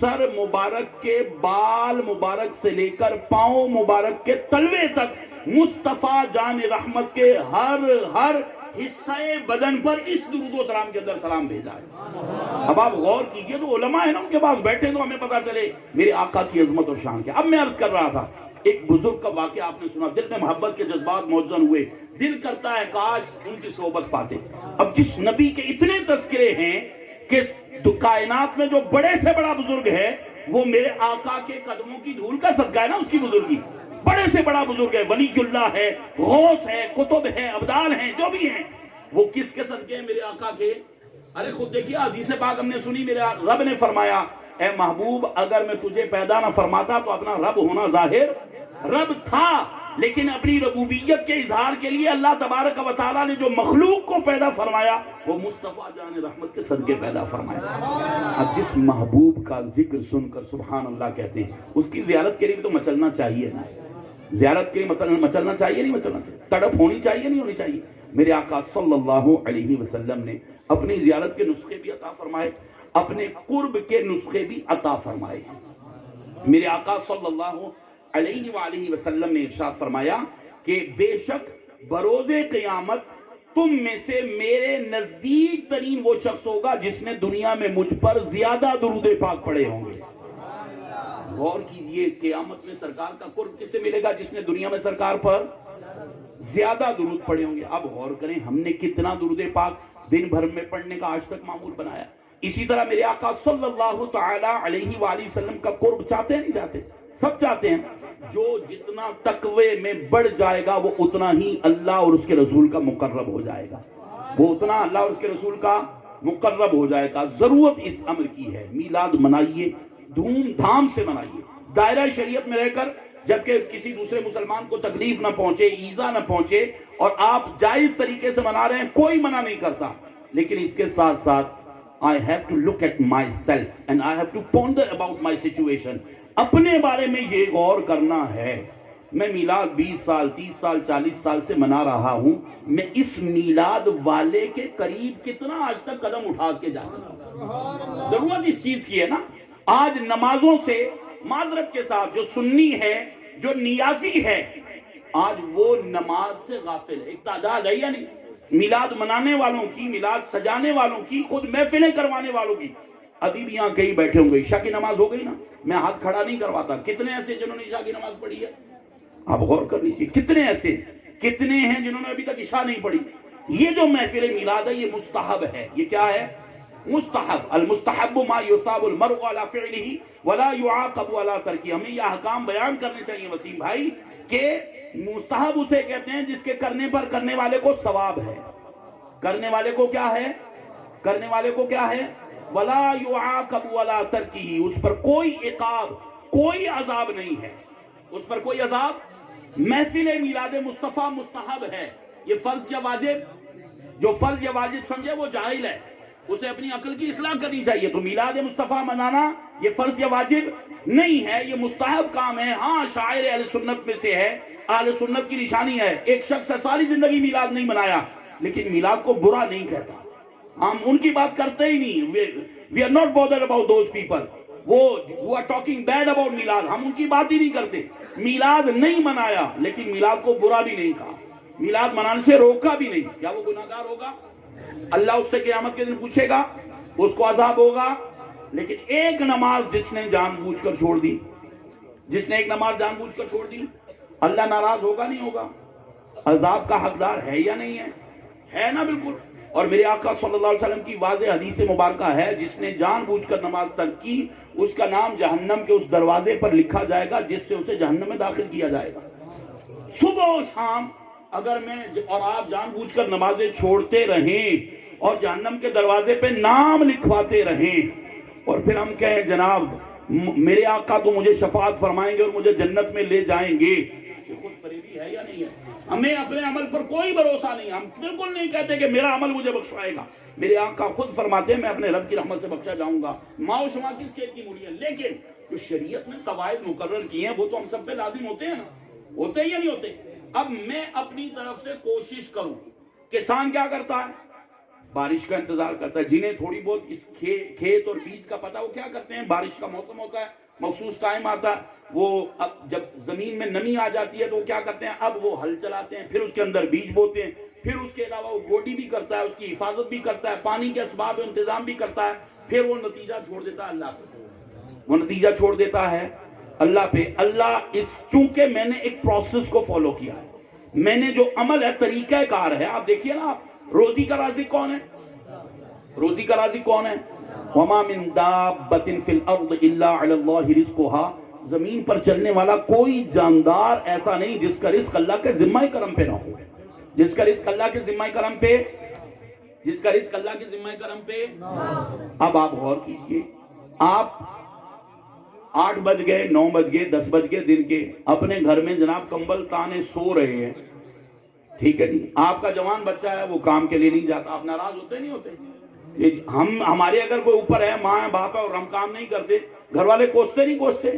سر مبارک کے بال مبارک سے لے کر پاؤں مبارک کے تلوے تک مصطفیٰ جان رحمت کے ہر حصہ بدن پر اس درود و سلام کے اندر سلام بھیجا ہے۔ اب آپ غور کیجئے، تو علماء ہیں نا ان کے پاس بیٹھے تو ہمیں پتا چلے میرے آقا کی عظمت اور شان کیا۔ اب میں عرض کر رہا تھا، ایک بزرگ کا واقعہ آپ نے سنا، دل میں محبت کے جذبات موجزن ہوئے، دل کرتا ہے کاش ان کی صحبت پاتے۔ اب جس نبی کے اتنے تذکرے ہیں کہ کائنات میں جو بڑے سے بڑا بزرگ ہے وہ میرے آقا کے قدموں کی دھول کا صدقہ ہے نا، اس کی بزرگی، بڑے سے بڑا بزرگ ہے، ولی اللہ ہے، غوث ہے، قطب ہے، ابدال ہیں، جو بھی ہیں، وہ کس کے صدقے ہیں؟ میرے آقا کے۔ ارے خود دیکھیے حدیث پاک ہم نے سنی، میرے رب نے فرمایا اے محبوب اگر میں تجھے پیدا نہ فرماتا تو اپنا رب ہونا ظاہر رب تھا، لیکن اپنی ربوبیت کے اظہار کے لیے اللہ تبارک و تعالیٰ نے جو مخلوق کو پیدا فرمایا وہ مصطفیٰ جان رحمت کے صدقے پیدا فرمایا۔ اب جس محبوب کا ذکر سن کر سبحان اللہ کہتے ہیں، اس کی زیارت کے لیے تو مچلنا چاہیے نا، زیارت کے لیے مچلنا چاہیے نہیں مچلنا چاہیے، تڑپ ہونی چاہیے نہیں ہونی چاہیے۔ میرے آقا صلی اللہ علیہ وسلم نے اپنی زیارت کے نسخے بھی عطا فرمائے، اپنے قرب کے نسخے بھی عطا فرمائے۔ میرے آقا صلی اللہ علیہ وآلہ وسلم نے ارشاد فرمایا کہ بے شک بروز قیامت تم میں سے میرے نزدیک ترین وہ شخص ہوگا جس نے دنیا میں مجھ پر زیادہ درود پاک پڑھے ہوں گے۔ غور کیجئے، قیامت میں سرکار کا قرب کس سے ملے گا؟ جس نے دنیا میں سرکار پر زیادہ درود پڑھے ہوں گے۔ اب غور کریں ہم نے کتنا درود پاک دن بھر میں پڑھنے کا آج تک معمول بنایا۔ اسی طرح میرے آقا صلی اللہ تعالی علیہ وآلہ وسلم کا قرب چاہتے ہیں نہیں چاہتے؟ سب چاہتے ہیں۔ جو جتنا تقوی میں بڑھ جائے گا وہ اتنا ہی اللہ اور اس کے رسول کا مقرب ہو جائے گا، وہ اتنا اللہ اور اس کے رسول کا مقرب ہو جائے گا۔ ضرورت اس امر کی ہے، میلاد منائیے، دھوم دھام سے منائیے، دائرہ شریعت میں رہ کر، جبکہ کسی دوسرے مسلمان کو تکلیف نہ پہنچے، ایذا نہ پہنچے، اور آپ جائز طریقے سے منا رہے ہیں، کوئی منع نہیں کرتا، لیکن اس کے ساتھ ساتھ I have to look at myself and I have to ponder about my situation۔ اپنے بارے میں یہ غور کرنا ہے، میں میلاد 20 سال 30 سال 40 سال سے منا رہا ہوں، میں اس میلاد والے کے قریب کتنا آج تک قدم اٹھا کے جا سکتا۔ ضرورت اس چیز کی ہے نا۔ آج نمازوں سے معذرت کے ساتھ جو سنی ہے، جو نیازی ہے، آج وہ نماز سے غافل ہے۔ ایک تعداد ہے یا نہیں؟ میلاد منانے والوں کی، میلاد سجانے والوں کی، خود محفلیں کروانے والوں کی، ابھی بھی یہاں کہیں بیٹھے ہوں گے، عشاء کی نماز ہو گئی نا، میں ہاتھ کھڑا نہیں کرواتا، کتنے ایسے جنہوں نے عشاء کی نماز پڑھی ہے؟ آپ غور کر لیجیے، کتنے ایسے، کتنے ہیں جنہوں نے ابھی تک عشاء نہیں پڑھی؟ یہ جو محفل میلاد ہے یہ مستحب ہے. یہ کیا ہے؟ مستحب. المستحب ما یصاب المرء علی فعلہ ولا یعاقب علی ترکہ. ہمیں یہ احکام بیان کرنے چاہیے وسیم بھائی کہ مستحب اسے کہتے ہیں جس کے کرنے پر کرنے والے کو ثواب ہے. کرنے والے کو کیا ہے؟ کرنے والے کو کیا ہے؟ ولا یعاقب علی ترکہ. اس پر کوئی عقاب، کوئی عذاب نہیں ہے، اس پر کوئی عذاب. محفل میلاد مصطفیٰ مستحب ہے. یہ فرض یا واجب؟ جو فرض یا واجب سمجھے وہ جاہل ہے، اسے اپنی عقل کی اصلاح کرنی چاہیے. تو میلاد مصطفیٰ منانا یہ فرض یا واجب نہیں ہے، یہ مستحب کام ہے. ہاں شاعر اہل سنت میں سے ہے، اہل سنت کی نشانی ہے. ایک شخص ہے ساری زندگی میلاد نہیں منایا لیکن میلاد کو برا نہیں کہتا. ہم ان کی بات کرتے ہی نہیں. we are not bothered about those people وہ who are talking bad about میلاد. ہم ان کی بات ہی نہیں کرتے. میلاد نہیں منایا لیکن میلاد کو برا بھی نہیں کہا، میلاد منانے سے روکا بھی نہیں. کیا وہ گناہگار ہوگا؟ اللہ اس سے قیامت کے دن پوچھے گا، اس کو عذاب ہوگا. لیکن ایک نماز جس نے جان بوجھ کر چھوڑ دی، جس نے ایک نماز جان بوجھ کر چھوڑ دی، اللہ ناراض ہوگا نہیں ہوگا؟ عذاب کا حقدار ہے یا نہیں ہے؟ ہے نا بالکل. اور میرے آقا صلی اللہ علیہ وسلم کی واضح حدیث مبارکہ ہے جس نے جان بوجھ کر نماز ترک کی اس کا نام جہنم کے اس دروازے پر لکھا جائے گا جس سے اسے جہنم میں داخل کیا جائے گا. صبح و شام اگر میں اور آپ جان بوجھ کر نمازیں چھوڑتے رہیں اور جہنم کے دروازے پہ نام لکھواتے رہیں اور پھر ہم کہیں جناب میرے آقا تو مجھے شفاعت فرمائیں گے اور مجھے جنت میں لے جائیں گے، یہ خود فریبی ہے یا نہیں ہے؟ ہمیں اپنے عمل پر کوئی بھروسہ نہیں. ہم بالکل نہیں کہتے کہ میرا عمل مجھے بخشوائے گا. میرے آقا خود فرماتے ہیں میں اپنے رب کی رحمت سے بخشا جاؤں گا. ماں و شما کس کھیت کی موڑی ہے. لیکن جو شریعت نے قواعد مقرر کی ہیں وہ تو ہم سب پہ لازم ہوتے ہیں نا، ہوتے یا نہیں ہوتے؟ اب میں اپنی طرف سے کوشش کروں. کسان کیا کرتا ہے؟ بارش کا انتظار کرتا ہے. جنہیں تھوڑی بہت اس کھیت اور بیج کا پتہ وہ کیا کرتے ہیں؟ بارش کا موسم ہوتا ہے، مخصوص ٹائم آتا ہے، وہ اب جب زمین میں نمی آ جاتی ہے تو وہ کیا کرتے ہیں؟ اب وہ ہل چلاتے ہیں، پھر اس کے اندر بیج بوتے ہیں، پھر اس کے علاوہ وہ گوڈی بھی کرتا ہے، اس کی حفاظت بھی کرتا ہے، پانی کے اسباب انتظام بھی کرتا ہے، پھر وہ نتیجہ چھوڑ دیتا ہے اللہ پہ. وہ نتیجہ چھوڑ دیتا ہے اللہ پہ. اللہ اس چونکہ میں نے ایک پروسیس کو فالو کیا ہے، میں نے جو عمل ہے طریقہ کار ہے. آپ دیکھیے نا، آپ روزی کا رازق کون ہے؟ روزی کا رازق کون ہے؟ وما من دابۃ فی الارض الا علی اللہ رزقها. زمین پر چلنے والا کوئی جاندار ایسا نہیں جس کا رزق اللہ کے ذمہ کرم پہ نہ ہو. جس کا رزق اللہ کے ذمہ کرم پہ، جس کا رزق اللہ کے ذمہ کرم پہ. اب آپ غور کیجئے، آپ 8 بج گئے، 9 بج گئے، 10 بج گئے دن کے، اپنے گھر میں جناب کمبل تانے سو رہے ہیں، ٹھیک ہے جی. آپ کا جوان بچہ ہے وہ کام کے لیے نہیں جاتا، آپ ناراض ہوتے نہیں ہوتے؟ ہمارے اگر کوئی اوپر ہے، ماں ہے، باپ ہے اور ہم کام نہیں کرتے، گھر والے کوستے نہیں کوستے؟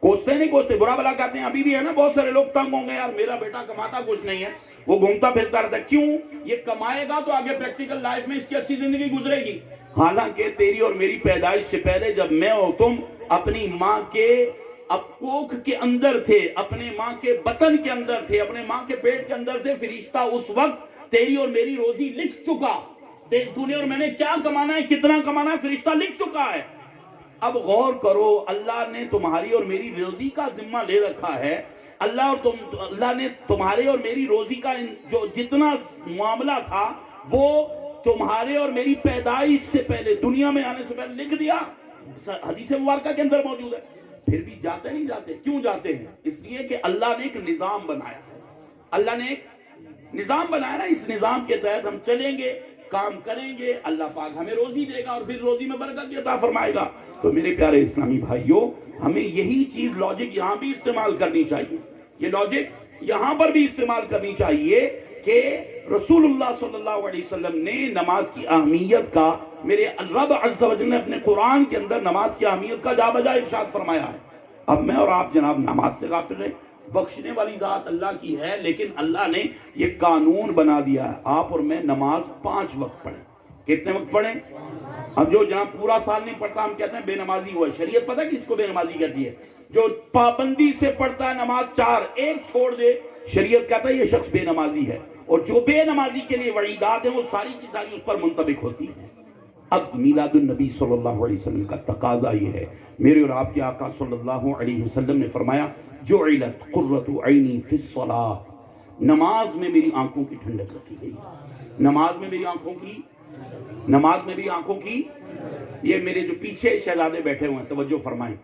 کوستے نہیں کوستے؟ برا بلا کہتے ہیں. ابھی بھی ہے نا بہت سارے لوگ تنگ ہوں گے، یار میرا بیٹا کماتا کچھ نہیں ہے، وہ گھومتا پھرتا رہتا ہے. کیوں؟ یہ کمائے گا تو آگے پریکٹیکل لائف میں اس کی اچھی زندگی گزرے گی. حالانکہ تیری اور میری پیدائش سے پہلے جب میں اور تم اپنی ماں کے کوکھ کے اندر تھے، اپنے ماں کے بطن کے اندر تھے، اپنے ماں کے پیٹ کے اندر تھے، فرشتہ اس وقت تیری اور میری روزی لکھ چکا. تو نے اور میں نے کیا کمانا ہے، کتنا کمانا ہے، فرشتہ لکھ چکا ہے. اب غور کرو، اللہ نے تمہاری اور میری روزی کا ذمہ لے رکھا ہے. اللہ نے تمہارے اور میری روزی کا جو جتنا معاملہ تھا وہ تمہارے اور میری پیدائش سے پہلے، دنیا میں آنے سے پہلے لکھ دیا. حدیث مبارکہ کے اندر موجود ہے. پھر بھی جاتے نہیں جاتے. کیوں جاتے ہیں؟ اس لیے کہ اللہ نے ایک نظام بنایا. اللہ نے ایک نظام بنایا نا، اس نظام کے تحت ہم چلیں گے، کام کریں گے، اللہ پاک ہمیں روزی دے گا اور پھر روزی میں برکت بھی عطا فرمائے گا. تو میرے پیارے اسلامی بھائیوں، ہمیں یہی چیز لاجک یہاں بھی استعمال کرنی چاہیے. یہ لاجک یہاں پر بھی استعمال کرنی چاہیے کہ رسول اللہ صلی اللہ علیہ وسلم نے نماز کی اہمیت کا، میرے رب عز و جل نے اپنے قرآن کے اندر نماز کی اہمیت کا جا بجا ارشاد فرمایا ہے. اب میں اور آپ جناب نماز سے غافل ہیں. بخشنے والی ذات اللہ کی ہے، لیکن اللہ نے یہ قانون بنا دیا ہے آپ اور میں نماز 5 وقت پڑھیں. کتنے وقت پڑھیں؟ اب جو جہاں پورا سال نہیں پڑھتا ہم کہتے ہیں بے نمازی ہوا ہے. شریعت پتہ کس کو بے نمازی کہتی ہے؟ جو پابندی سے پڑھتا ہے نماز 4، ایک چھوڑ دے، شریعت کہتا ہے یہ شخص بے نمازی ہے. اور جو بے نمازی کے لیے وعیدات ہیں وہ ساری کی ساری اس پر منطبق ہوتی ہیں. اب میلاد النبی صلی اللہ علیہ وسلم کا تقاضا یہ ہے، میرے اور آپ کے آقا صلی اللہ علیہ وسلم نے فرمایا جعلت قرۃ عینی فی الصلاۃ، نماز میں میری آنکھوں کی ٹھنڈک رکھی گئی، نماز میں میری آنکھوں کی یہ میرے جو پیچھے شہزادے بیٹھے ہوئے ہیں توجہ فرمائیں،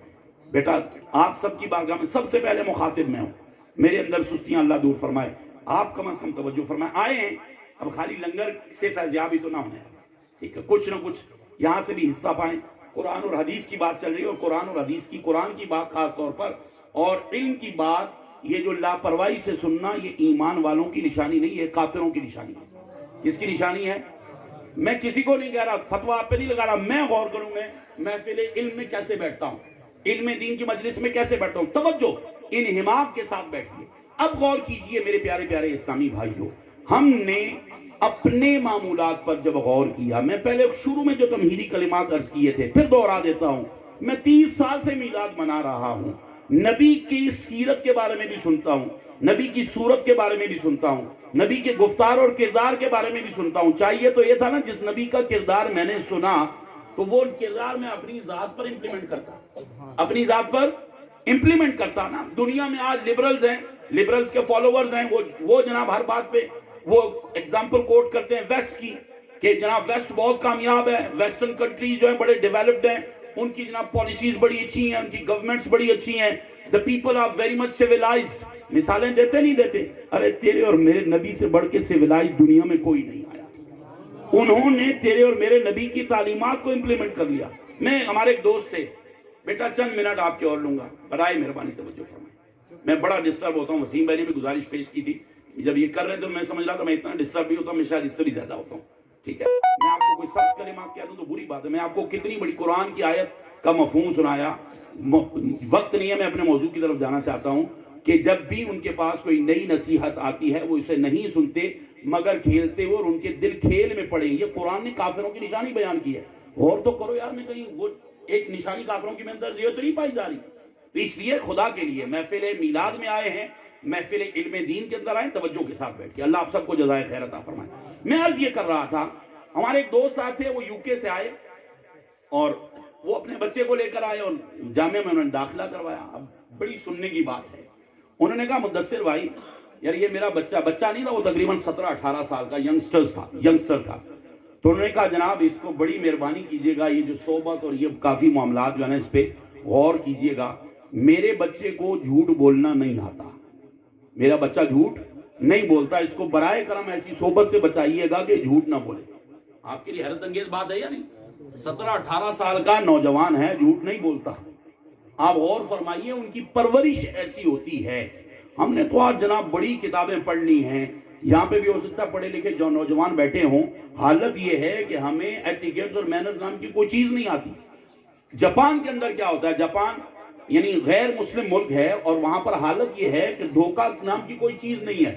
بیٹا آپ سب کی بارگاہ میں سب سے پہلے مخاطب میں ہوں، میرے اندر سستیاں اللہ دور فرمائے، آپ کم از کم توجہ فرمائیں، آئے ہیں اب خالی لنگر سے فیضیابی تو نہ ہونے، ٹھیک ہے، کچھ نہ کچھ یہاں سے بھی حصہ پائیں، قرآن اور حدیث کی بات چل رہی ہے، اور قرآن اور حدیث کی، قرآن کی بات خاص طور پر اور علم کی بات، یہ جو لاپرواہی سے سننا یہ ایمان والوں کی نشانی نہیں ہے، کافروں کی نشانی ہے۔ کس کی نشانی ہے؟ میں کسی کو نہیں کہہ رہا، فتویٰ آپ پہ نہیں لگا رہا، میں غور کروں گے محفل علم میں کیسے بیٹھتا ہوں، علم دین کی مجلس میں کیسے بیٹھتا ہوں، توجہ انہماک کے ساتھ بیٹھیے۔ اب غور کیجئے میرے پیارے پیارے اسلامی بھائیوں، ہم نے اپنے معمولات پر جب غور کیا، میں پہلے شروع میں جو تمہیدی کلمات عرض کیے تھے پھر دوہرا دیتا ہوں، میں 30 سال سے میلاد منا رہا ہوں، نبی کی سیرت کے بارے میں بھی سنتا ہوں، نبی کی صورت کے بارے میں بھی سنتا ہوں، نبی کے گفتار اور کردار کے بارے میں بھی سنتا ہوں۔ چاہیے تو یہ تھا نا جس نبی کا کردار میں نے سنا تو وہ کردار میں اپنی ذات پر امپلیمنٹ کرتا، اپنی ذات پر امپلیمنٹ کرتا نا۔ دنیا میں آج لبرلز ہیں، لبرلز کے فالوورز ہیں، وہ جناب ہر بات پہ وہ ایگزامپل کوٹ کرتے ہیں ویسٹ کی، کہ جناب ویسٹ بہت کامیاب ہے، ویسٹرن کنٹریز جو ہیں بڑے ڈیولپڈ ہیں، ان کی جناب پالیسیز بڑی اچھی ہیں، ان کی گورنمنٹس بڑی اچھی ہیں، the people are very much civilized۔ مثالیں دیتے نہیں دیتے؟ ارے تیرے اور میرے نبی سے بڑھ کے civilized دنیا میں کوئی نہیں آیا، انہوں نے تیرے اور میرے نبی کی تعلیمات کو امپلیمنٹ کر لیا۔ ہمارے ایک دوست تھے، بیٹا چند منٹ آپ کے اور لوں گا، برائے مہربانی توجہ فرمائیں، میں بڑا ڈسٹرب ہوتا ہوں، وسیم بھائی نے بھی گزارش پیش کی تھی، جب یہ کر رہے تو میں سمجھ رہا تھا میں اتنا ڈسٹرب بھی ہوتا ہوں، میں شاید اس سے بھی زیادہ ہوتا ہوں، ٹھیک ہے، میں آپ کو کوئی سخت کلمات کہہ دوں تو بری بات ہے، میں آپ کو کتنی بڑی قرآن کی آیت کا مفہوم سنایا، وقت نہیں ہے، میں اپنے موضوع کی طرف جانا چاہتا ہوں کہ جب بھی ان کے پاس کوئی نئی نصیحت آتی ہے وہ اسے نہیں سنتے مگر کھیلتے ہوئے، اور ان کے دل کھیل میں پڑے۔ یہ قرآن نے کافروں کی نشانی بیان کی ہے، اور تو کرو یار، میں کہیں وہ ایک نشانی کافروں کی میں اندر یہ تو نہیں پائی جا رہی، تو اس لیے خدا کے لیے محفل میلاد میں آئے ہیں، محفل علم دین کے اندر آئے، توجہ کے ساتھ بیٹھ کے، اللہ آپ سب کو جزائے خیر عطا فرمائے۔ میں عرض یہ کر رہا تھا، ہمارے ایک دوست آئے تھے، وہ UK سے آئے اور وہ اپنے بچے کو لے کر آئے اور جامعہ میں انہوں نے داخلہ کروایا۔ اب بڑی سننے کی بات ہے، انہوں نے کہا مدثر بھائی یار یہ میرا بچہ نہیں تھا، وہ تقریباً 17-18 سال کا ینگسٹر تھا، تو انہوں نے کہا جناب اس کو بڑی مہربانی کیجئے گا، یہ جو صحبت اور یہ کافی معاملات جو ہے نا اس پہ غور کیجئے گا، میرے بچے کو جھوٹ بولنا نہیں آتا، میرا بچہ جھوٹ نہیں بولتا، اس کو برائے کرم ایسی صحبت سے بچائیے گا کہ جھوٹ نہ بولے۔ آپ کے لیے حیرت انگیز بات ہے یا نہیں؟ 17-18 سال کا نوجوان ہے، جھوٹ نہیں بولتا۔ آپ غور فرمائیے ان کی پرورش ایسی ہوتی ہے۔ ہم نے تو آج جناب بڑی کتابیں پڑھ لی ہیں، یہاں پہ بھی ہو سکتا ہے پڑھے لکھے جو نوجوان بیٹھے ہوں، حالت یہ ہے کہ ہمیں ایٹیکیٹس اور مینرز نام کی کوئی چیز نہیں آتی۔ جاپان کے اندر کیا ہوتا ہے، جاپان یعنی غیر مسلم ملک ہے، اور وہاں پر حالت یہ ہے کہ دھوکہ نام کی کوئی چیز نہیں ہے،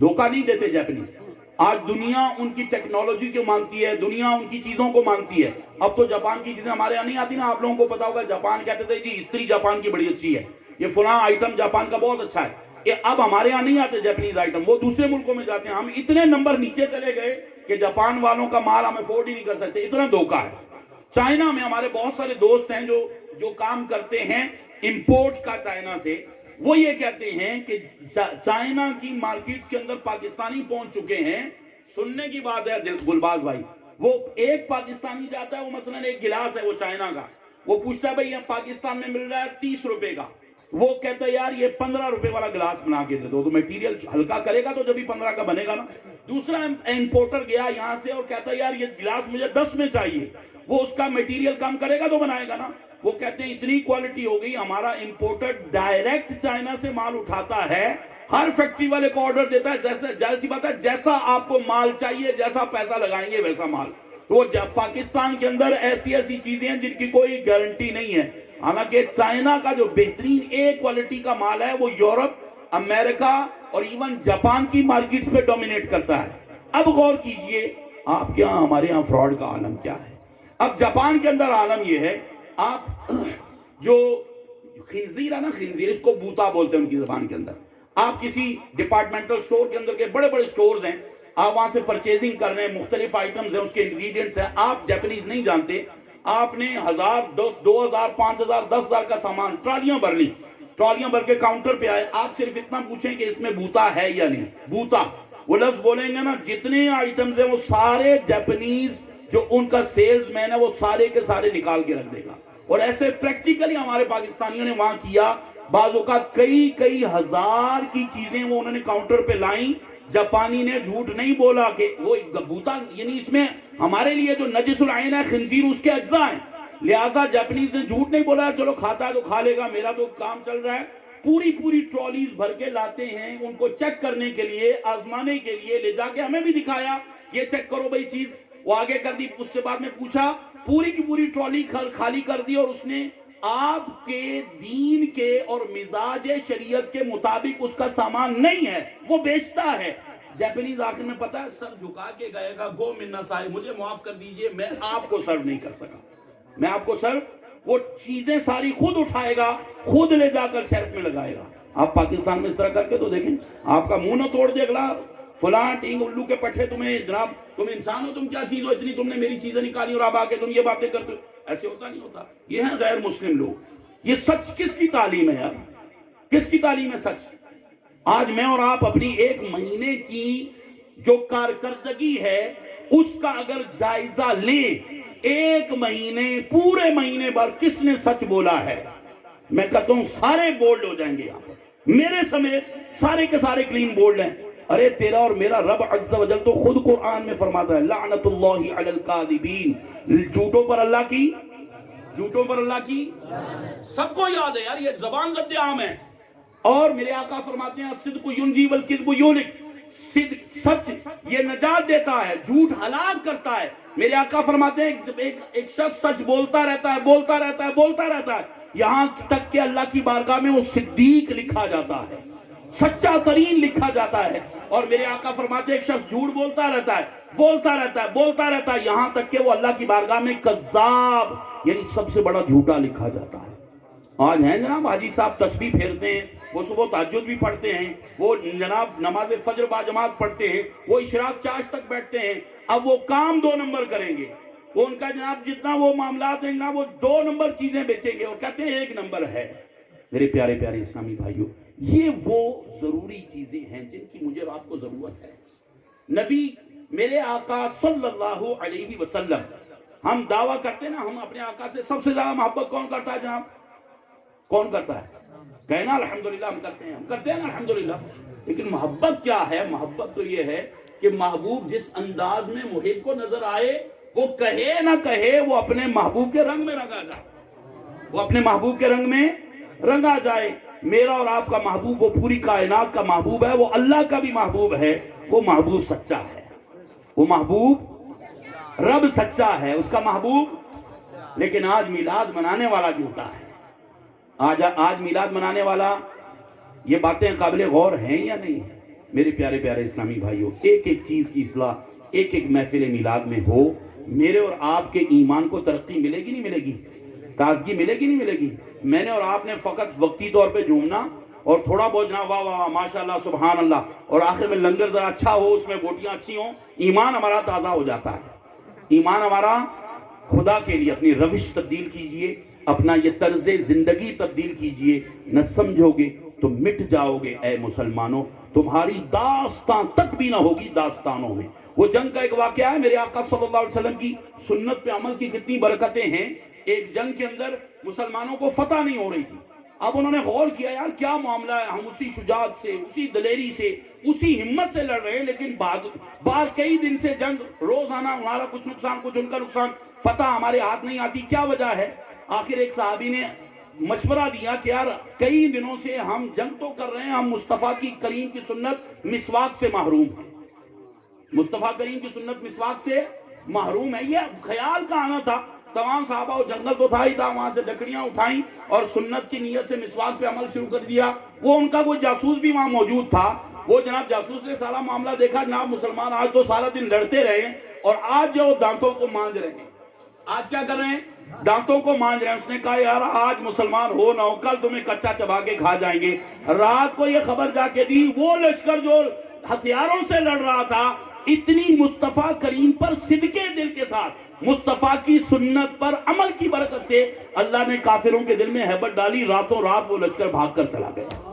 دھوکہ نہیں دیتے جاپنیز۔ آج دنیا ان کی ٹیکنالوجی کو مانتی ہے، دنیا ان کی چیزوں کو مانتی ہے۔ اب تو جاپان کی چیزیں ہمارے یہاں نہیں آتی نا، آپ لوگوں کو پتا ہوگا جاپان کہتے تھے جی استری جاپان کی بڑی اچھی ہے، یہ فلاں آئٹم جاپان کا بہت اچھا ہے، یہ اب ہمارے یہاں نہیں آتے جاپنیز آئٹم، وہ دوسرے ملکوں میں جاتے ہیں۔ ہم اتنے نمبر نیچے چلے گئے کہ جاپان والوں کا مال ہم افورڈ ہی نہیں کر سکتے، اتنا دھوکہ ہے۔ چائنا میں ہمارے بہت سارے دوست ہیں جو کام کرتے ہیں امپورٹ کا چائنا سے، وہ یہ کہتے ہیں کہ چائنا کی مارکیٹس کے اندر پاکستانی پہنچ چکے ہیں۔ سننے کی بات ہے گلباز بھائی، وہ ایک پاکستانی جاتا ہے، وہ مثلا ایک گلاس ہے وہ چائنا کا، وہ پوچھتا ہے بھائی یہ پاکستان میں مل رہا ہے 30 روپے کا، وہ کہتا ہے یار یہ 15 روپے والا گلاس بنا کے دے دو، تو میٹیریل ہلکا کرے گا تو جب ہی 15 کا بنے گا نا۔ دوسرا امپورٹر گیا یہاں سے اور کہتا ہے یار یہ گلاس مجھے 10 میں چاہیے، وہ اس کا میٹیریل کم کرے گا تو بنائے گا نا۔ وہ کہتے ہیں اتنی کوالٹی ہو گئی، ہمارا امپورٹر ڈائریکٹ چائنا سے مال اٹھاتا ہے، ہر فیکٹری والے کو آرڈر دیتا ہے، جیسا سی بات ہے جیسا آپ کو مال چاہیے، جیسا پیسہ لگائیں گے ویسا مال۔ تو پاکستان کے اندر ایسی چیزیں ہیں جن کی کوئی گارنٹی نہیں ہے، حالانکہ چائنا کا جو بہترین ایک کوالٹی کا مال ہے وہ یورپ، امریکہ اور ایون جاپان کی مارکیٹ پہ ڈومینیٹ کرتا ہے۔ اب غور کیجئے آپ کے یہاں ہمارے یہاں فراڈ کا عالم کیا ہے۔ اب جاپان کے اندر عالم یہ ہے، آپ جو خنزیر ہے نا، خنزیر اس کو بوتا بولتے ہیں ان کی زبان کے اندر، آپ کسی ڈپارٹمنٹل سٹور کے اندر کے بڑے بڑے سٹورز ہیں، آپ وہاں سے پرچیزنگ کر رہے ہیں، مختلف آئٹمز ہیں، اس کے انگریڈینٹس ہیں، آپ جاپنیز نہیں جانتے، آپ نے 1000 2000 5000 10,000 کا سامان ٹرالیاں بھر لی، ٹرالیاں بھر کے کاؤنٹر پہ آئے، آپ صرف اتنا پوچھیں کہ اس میں بوتا ہے یا نہیں، بوتا وہ لفظ بولیں گے نا، جتنے آئٹمز ہیں وہ سارے جاپنیز جو ان کا سیلز مین ہے وہ سارے کے سارے نکال کے رکھ دے گا. اور ایسے پریکٹیکلی ہمارے پاکستانیوں نے وہاں کیا، بعض اوقات کئی ہزار کی چیزیں وہ انہوں نے کاؤنٹر پہ لائیں. جاپانی نے جھوٹ نہیں بولا کہ وہ بوتا، یعنی اس میں ہمارے لیے جو نجس العین ہے خنزیر اس کے اجزاء ہیں، لہٰذا جاپنیز نے جھوٹ نہیں بولا چلو کھاتا ہے تو کھا لے گا، میرا تو کام چل رہا ہے. پوری ٹرالیز بھر کے لاتے ہیں ان کو چیک کرنے کے لیے، آزمانے کے لیے، لے جا کے ہمیں بھی دکھایا یہ چیک کرو بھئی چیز، وہ آگے کر دی. اس سے بعد میں پوچھا، پوری کی پوری ٹرالی خالی کر دی، اور اس نے آپ کے دین کے اور مزاج شریعت کے مطابق اس کا سامان نہیں ہے، وہ بیچتا ہے. جاپنیز آخر میں پتا ہے سر جھکا کے گئے گا، گو منا صاحب مجھے معاف کر دیجئے، میں آپ کو سرو نہیں کر سکا، میں آپ کو سرو، وہ چیزیں ساری خود اٹھائے گا، خود لے جا کر شیلف میں لگائے گا. آپ پاکستان میں اس طرح کر کے تو دیکھیں، آپ کا منہ نہ توڑ دے اگلا، فلاں ٹینگ الو کے پٹھے تمہیں، جناب تم انسان ہو، تم کیا چیز ہو اتنی، تم نے میری چیزیں نکالی اور آپ آگے تم یہ باتیں کرتے ہو. ایسے ہوتا نہیں ہوتا. یہ ہیں غیر مسلم لوگ. یہ سچ کس کی تعلیم ہے یار، کس کی تعلیم ہے سچ؟ آج میں اور آپ اپنی ایک مہینے کی جو کارکردگی ہے اس کا اگر جائزہ لیں، ایک مہینے، پورے مہینے بھر کس نے سچ بولا ہے، میں کہتا ہوں سارے بولڈ ہو جائیں گے یہاں پر، میرے سمیت سارے کے سارے کلین بولڈ ہیں. ارے تیرا اور میرا رب عز و جل تو خود قرآن میں فرماتا ہے لعنت اللہ علی الکاذبین، جھوٹوں پر اللہ کی، جھوٹوں پر اللہ کی. سب کو یاد ہے یار، یہ زبان ضد عام ہے. اور میرے آقا فرماتے ہیں الصدق ینجی والکذب یہلک، سچ یہ نجات دیتا ہے، جھوٹ ہلاک کرتا ہے. میرے آقا فرماتے ہیں جب ایک شخص سچ بولتا رہتا ہے یہاں تک کہ اللہ کی بارگاہ میں وہ صدیق لکھا جاتا ہے، سچا ترین لکھا جاتا ہے. اور میرے آقا فرماتے ہیں ایک شخص جھوٹ بولتا رہتا ہے یہاں تک کہ وہ اللہ کی بارگاہ میں کذاب، یعنی سب سے بڑا جھوٹا لکھا جاتا ہے. آج ہیں جناب حاجی صاحب تسبیح پھیرتے ہیں، وہ صبح تہجد بھی پڑھتے ہیں، وہ جناب نماز فجر باجماعت پڑھتے ہیں، وہ اشراق چاش تک بیٹھتے ہیں. اب وہ کام 2 نمبر کریں گے، وہ ان کا جناب جتنا وہ معاملات ہیں نا وہ 2 نمبر چیزیں بیچیں گے اور کہتے ہیں 1 نمبر ہے. میرے پیارے پیارے اسلامی بھائیوں، یہ وہ ضروری چیزیں ہیں جن کی مجھے آپ کو ضرورت ہے. نبی میرے آقا صلی اللہ علیہ وسلم، ہم دعویٰ کرتے ہیں نا ہم اپنے آقا سے سب سے زیادہ محبت کون کرتا ہے جناب؟ کون کرتا ہے؟ کہنا الحمدللہ ہم کرتے ہیں نا الحمدللہ. لیکن محبت کیا ہے؟ محبت تو یہ ہے کہ محبوب جس انداز میں محب کو نظر آئے، وہ کہے نہ کہے، وہ اپنے محبوب کے رنگ میں رنگا جائے، وہ اپنے محبوب کے رنگ میں رنگا جائے. میرا اور آپ کا محبوب وہ پوری کائنات کا محبوب ہے، وہ اللہ کا بھی محبوب ہے. وہ محبوب سچا ہے، وہ محبوب رب سچا ہے، اس کا محبوب. لیکن آج میلاد منانے والا جھوٹا ہے. آج میلاد منانے والا، یہ باتیں قابل غور ہیں یا نہیں ہیں؟ میرے پیارے پیارے اسلامی بھائیوں، ایک چیز کی اصلاح ایک محفل میلاد میں ہو، میرے اور آپ کے ایمان کو ترقی ملے گی نہیں ملے گی؟ تازگی ملے گی نہیں ملے گی؟ میں نے اور آپ نے فقط وقتی طور پہ جھومنا اور تھوڑا بہت جناب واہ واہ ماشاءاللہ سبحان اللہ، اور آخر میں لنگر ذرا اچھا ہو، اس میں بوٹیاں اچھی ہوں، ایمان ہمارا تازہ ہو جاتا ہے. ایمان ہمارا خدا کے لیے اپنی روش تبدیل کیجئے، اپنا یہ طرز زندگی تبدیل کیجئے. نہ سمجھو گے تو مٹ جاؤ گے اے مسلمانوں، تمہاری داستان تک بھی نہ ہوگی داستانوں میں. وہ جنگ کا ایک واقعہ ہے، میرے آقا صلی اللہ علیہ وسلم کی سنت پہ عمل کی کتنی برکتیں ہیں. ایک جنگ کے اندر مسلمانوں کو فتح نہیں ہو رہی تھی. اب انہوں نے غور کیا یار کیا معاملہ ہے، ہم اسی شجاعت سے، اسی دلیری سے، اسی ہمت سے لڑ رہے ہیں، لیکن بار کئی دن سے جنگ، روزانہ ہمارا کچھ نقصان کچھ ان کا نقصان، فتح ہمارے ہاتھ نہیں آتی، کیا وجہ ہے؟ آخر ایک صحابی نے مشورہ دیا کہ یار کئی دنوں سے ہم جنگ تو کر رہے ہیں، ہم مصطفیٰ کی کریم کی سنت مسواک سے محروم ہیں، مصطفیٰ کریم کی سنت مسواک سے محروم ہے. یہ خیال کا آنا تھا. تمام صحابہ، جنگل تو تھا ہی تھا، وہاں سے لکڑیاں اٹھائیں اور سنت کی نیت سے مسواک پہ عمل شروع کر دیا. وہ ان کا کوئی جاسوس بھی وہاں موجود تھا، وہ جناب جاسوس نے سارا معاملہ دیکھا. جناب مسلمان آج تو سارا دن لڑتے رہے اور آج جو دانتوں کو مانج رہے ہیں، آج کیا کر رہے ہیں؟ دانتوں کو مانج رہے ہیں. اس نے کہا یار آج مسلمان ہو نہ ہو کل تمہیں کچا چبا کے کھا جائیں گے. رات کو یہ خبر جا کے دی، وہ لشکر جو ہتھیاروں سے لڑ رہا تھا اتنی مصطفیٰ کریم پر صدقے دل کے ساتھ مصطفیٰ کی سنت پر عمل کی برکت سے اللہ نے کافروں کے دل میں ہیبت ڈالی، راتوں رات وہ لشکر بھاگ کر چلا گیا۔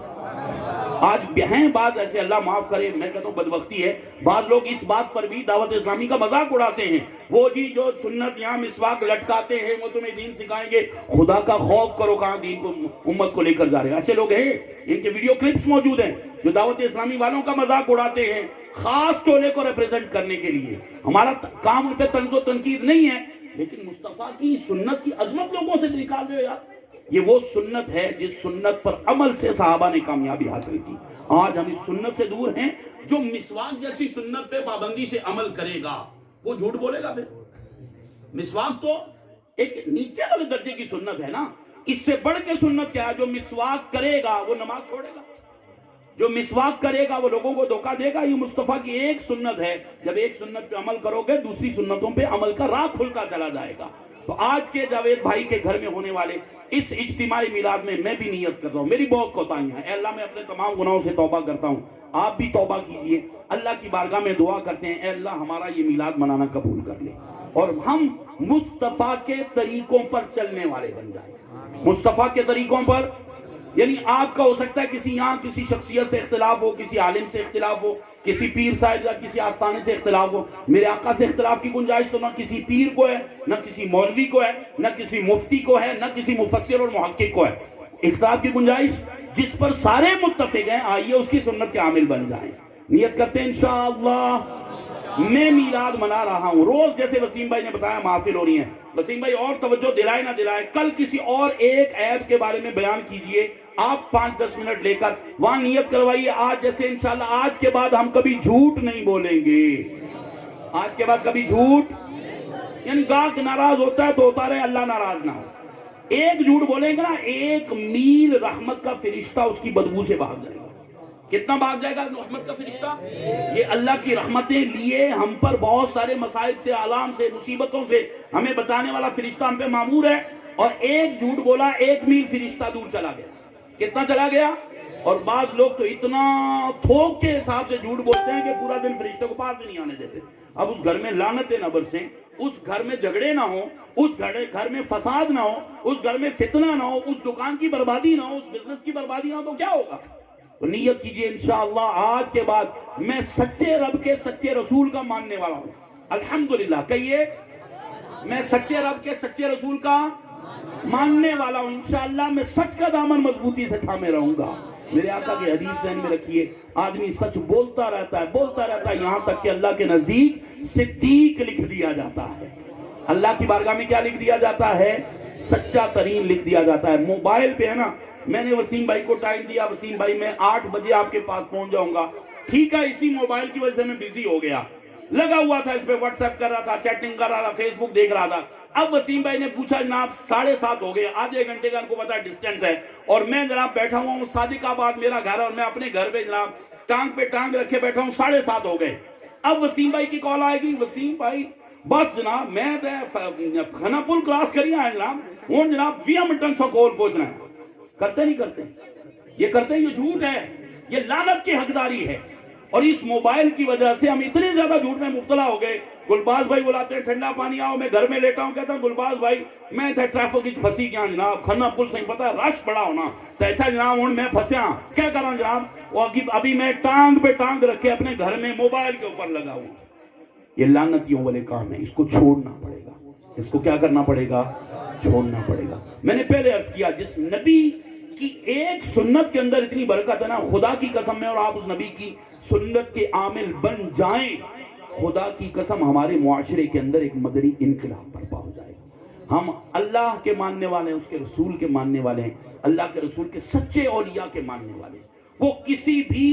آج ہیں بعض ایسے، اللہ معاف کرے، میں کہتا ہوں بدبختی ہے، بعض لوگ اس بات پر بھی دعوت اسلامی کا مذاق اڑاتے ہیں، وہ جی جو سنت یہاں مسواک لٹکاتے ہیں وہ تمہیں دین سکھائیں گے، خدا کا خوف کرو کہاں دین کو امت کو لے کر جا رہے ہیں۔ ایسے لوگ ہیں، ان کے ویڈیو کلپس موجود ہیں جو دعوت اسلامی والوں کا مذاق اڑاتے ہیں خاص ٹولے کو ریپریزنٹ کرنے کے لیے۔ ہمارا کام ان پہ طنز و تنقید نہیں ہے، لیکن مصطفیٰ کی سنت کی عظمت لوگوں سے نکال دو یار۔ یہ وہ سنت ہے جس سنت پر عمل سے صحابہ نے کامیابی حاصل کی۔ آج ہم اس سنت سے دور ہیں۔ جو مسواک جیسی سنت پہ پابندی سے عمل کرے گا وہ جھوٹ بولے گا۔ پھر مسواک تو ایک نیچے والے درجے کی سنت ہے نا، اس سے بڑھ کے سنت کیا ہے؟ جو مسواک کرے گا وہ نماز چھوڑے گا، جو مسواک کرے گا وہ لوگوں کو دھوکہ دے گا۔ یہ مصطفیٰ کی ایک سنت ہے، جب ایک سنت پہ عمل کرو گے دوسری سنتوں پہ عمل کا راہ کھلتا چلا جائے گا۔ تو آج کے جاوید بھائی کے گھر میں ہونے والے اس اجتماعی میلاد میں بھی نیت کرتا ہوں، میری بہت کوتاہیاں ہیں، اے اللہ میں اپنے تمام گناہوں سے توبہ کرتا ہوں، آپ بھی توبہ کیجئے۔ اللہ کی بارگاہ میں دعا کرتے ہیں، اے اللہ ہمارا یہ میلاد منانا قبول کر لے اور ہم مصطفیٰ کے طریقوں پر چلنے والے بن جائیں۔ مصطفیٰ کے طریقوں پر، یعنی آپ کا ہو سکتا ہے کسی یہاں کسی شخصیت سے اختلاف ہو، کسی عالم سے اختلاف ہو، کسی پیر صاحب یا کسی آستانے سے اختلاف ہو، میرے آقا سے اختلاف کی گنجائش تو نہ کسی پیر کو ہے، نہ کسی مولوی کو ہے، نہ کسی مفتی کو ہے، نہ کسی مفسر اور محقق کو ہے۔ اختلاف کی گنجائش جس پر سارے متفق ہیں، آئیے اس کی سنت کے عامل بن جائیں۔ نیت کرتے ہیں انشاءاللہ میں میلاد منا رہا ہوں، روز جیسے وسیم بھائی نے بتایا محافل ہو رہی ہیں، وسیم بھائی اور توجہ دلائے نہ دلائے، کل کسی اور ایک عیب کے بارے میں بیان کیجئے، آپ 5-10 منٹ لے کر وہاں نیت کروائیے۔ آج جیسے انشاءاللہ آج کے بعد ہم کبھی جھوٹ نہیں بولیں گے، آج کے بعد کبھی جھوٹ، یعنی گاہک ناراض ہوتا ہے تو ہوتا رہے، اللہ ناراض نہ ہو۔ ایک جھوٹ بولیں گے نا، 1 میل رحمت کا فرشتہ اس کی بدبو سے بھاگ جائے گا۔ کتنا بھاگ جائے گا رحمت کا فرشتہ؟ یہ اللہ کی رحمتیں لیے ہم پر بہت سارے مصائب سے، آلام سے، مصیبتوں سے ہمیں بچانے والا فرشتہ ہم پہ مامور ہے، اور ایک جھوٹ بولا 1 میل فرشتہ دور چلا گیا۔ کتنا چلا گیا؟ اور بعض لوگ تو اتنا تھوک کے حساب سے جھوٹ بولتے ہیں کہ پورا دن فرشتے کو پاس بھی نہیں آنے دیتے۔ اب اس گھر میں لعنتیں نہ برسیں، اس گھر میں جھگڑے نہ ہوں، اس گھر میں فساد نہ ہو، اس گھر میں فتنہ نہ ہو، اس دکان کی بربادی نہ ہو، اس بزنس کی بربادی نہ ہو، تو کیا ہوگا؟ تو نیت کیجئے انشاءاللہ آج کے بعد میں سچے رب کے سچے رسول کا ماننے والا ہوں۔ الحمدللہ کہیے میں سچے رب کے سچے رسول کا ماننے والا ہوں، انشاءاللہ میں سچ کا دامن مضبوطی سے تھامے رہوں گا۔ میرے آقا کی حدیث ذہن میں رکھیے، آدمی سچ بولتا رہتا ہے یہاں تک کہ اللہ کے نزدیک صدیق لکھ دیا جاتا ہے۔ اللہ کی بارگاہ میں کیا لکھ دیا جاتا ہے؟ سچا ترین لکھ دیا جاتا ہے۔ موبائل پہ ہے نا، میں نے وسیم بھائی کو ٹائم دیا، وسیم بھائی میں 8 بجے آپ کے پاس پہنچ جاؤں گا، ٹھیک ہے، اسی موبائل کی وجہ سے میں بیزی ہو گیا، لگا ہوا تھا اس پہ، واٹس ایپ کر رہا تھا، چیٹنگ کر رہا تھا، فیس بک دیکھ رہا تھا۔ اب وسیم بھائی نے پوچھا جناب 7:30 ہو گئے، آدھے گھنٹے کا ان کو پتا ڈسٹینس ہے، اور میں جناب بیٹھا ہوا ہوں، صادق آباد میرا گھر ہے، اور میں اپنے گھر پہ جناب ٹانگ پہ ٹانگ رکھے بیٹھا ہوں، 7:30 ہو گئے۔ اب وسیم بھائی کی کال آئے گی، وسیم بھائی بس جناب میں کھنا پل کراس کری آئے جناب، ہوں جناب 20 منٹن سو کول پہنچنا ہے۔ کرتے نہیں کرتے؟ یہ کرتے ہیں، یہ جھوٹ ہے، یہ لعنت کی حقداری ہے، اور اس موبائل کی وجہ سے ہم اتنے زیادہ جھوٹ میں مبتلا ہو گئے۔ گلباز بھائی بلاتے ہیں ٹھنڈا پانی آؤ، میں گھر میں لیٹا ہوں، کہتا ہوں گلباز بھائی میں تھے ٹریفک کی پھسی کیا جناب، کھنا پل سے پتا ہے رش بڑا ہونا، تھا جناب ہوں میں پھسیا کیا کروں جناب، ابھی میں ٹانگ پہ ٹانگ رکھے اپنے گھر میں موبائل کے اوپر لگا ہوں۔ یہ لعنتیوں والے کام ہے، اس کو چھوڑنا پڑے گا، اس کو کیا کرنا پڑے گا؟ چھوڑنا پڑے گا۔ میں نے پہلے عرض کیا جس نبی کی ایک سنت کے اندر اتنی برکت ہے نا، خدا کی قسم ہے، اور آپ اس نبی کی سنت کے عامل بن جائیں، خدا کی قسم ہمارے معاشرے کے اندر ایک مدنی انقلاب برپا ہو جائے گا۔ ہم اللہ کے ماننے والے ہیں، اس کے رسول کے ماننے والے ہیں، اللہ کے رسول کے سچے اولیاء کے ماننے والے ہیں۔ وہ کسی بھی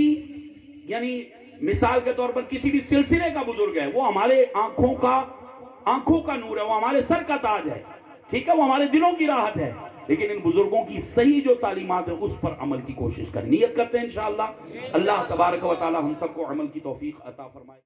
یعنی مثال کے طور پر کسی بھی سلسلے کا بزرگ ہے، وہ ہمارے آنکھوں کا نور ہے، وہ ہمارے سر کا تاج ہے، ٹھیک ہے، وہ ہمارے دلوں کی راحت ہے، لیکن ان بزرگوں کی صحیح جو تعلیمات ہیں اس پر عمل کی کوشش کریں۔ نیت کرتے ہیں انشاءاللہ اللہ تبارک و تعالی ہم سب کو عمل کی توفیق عطا فرمائے۔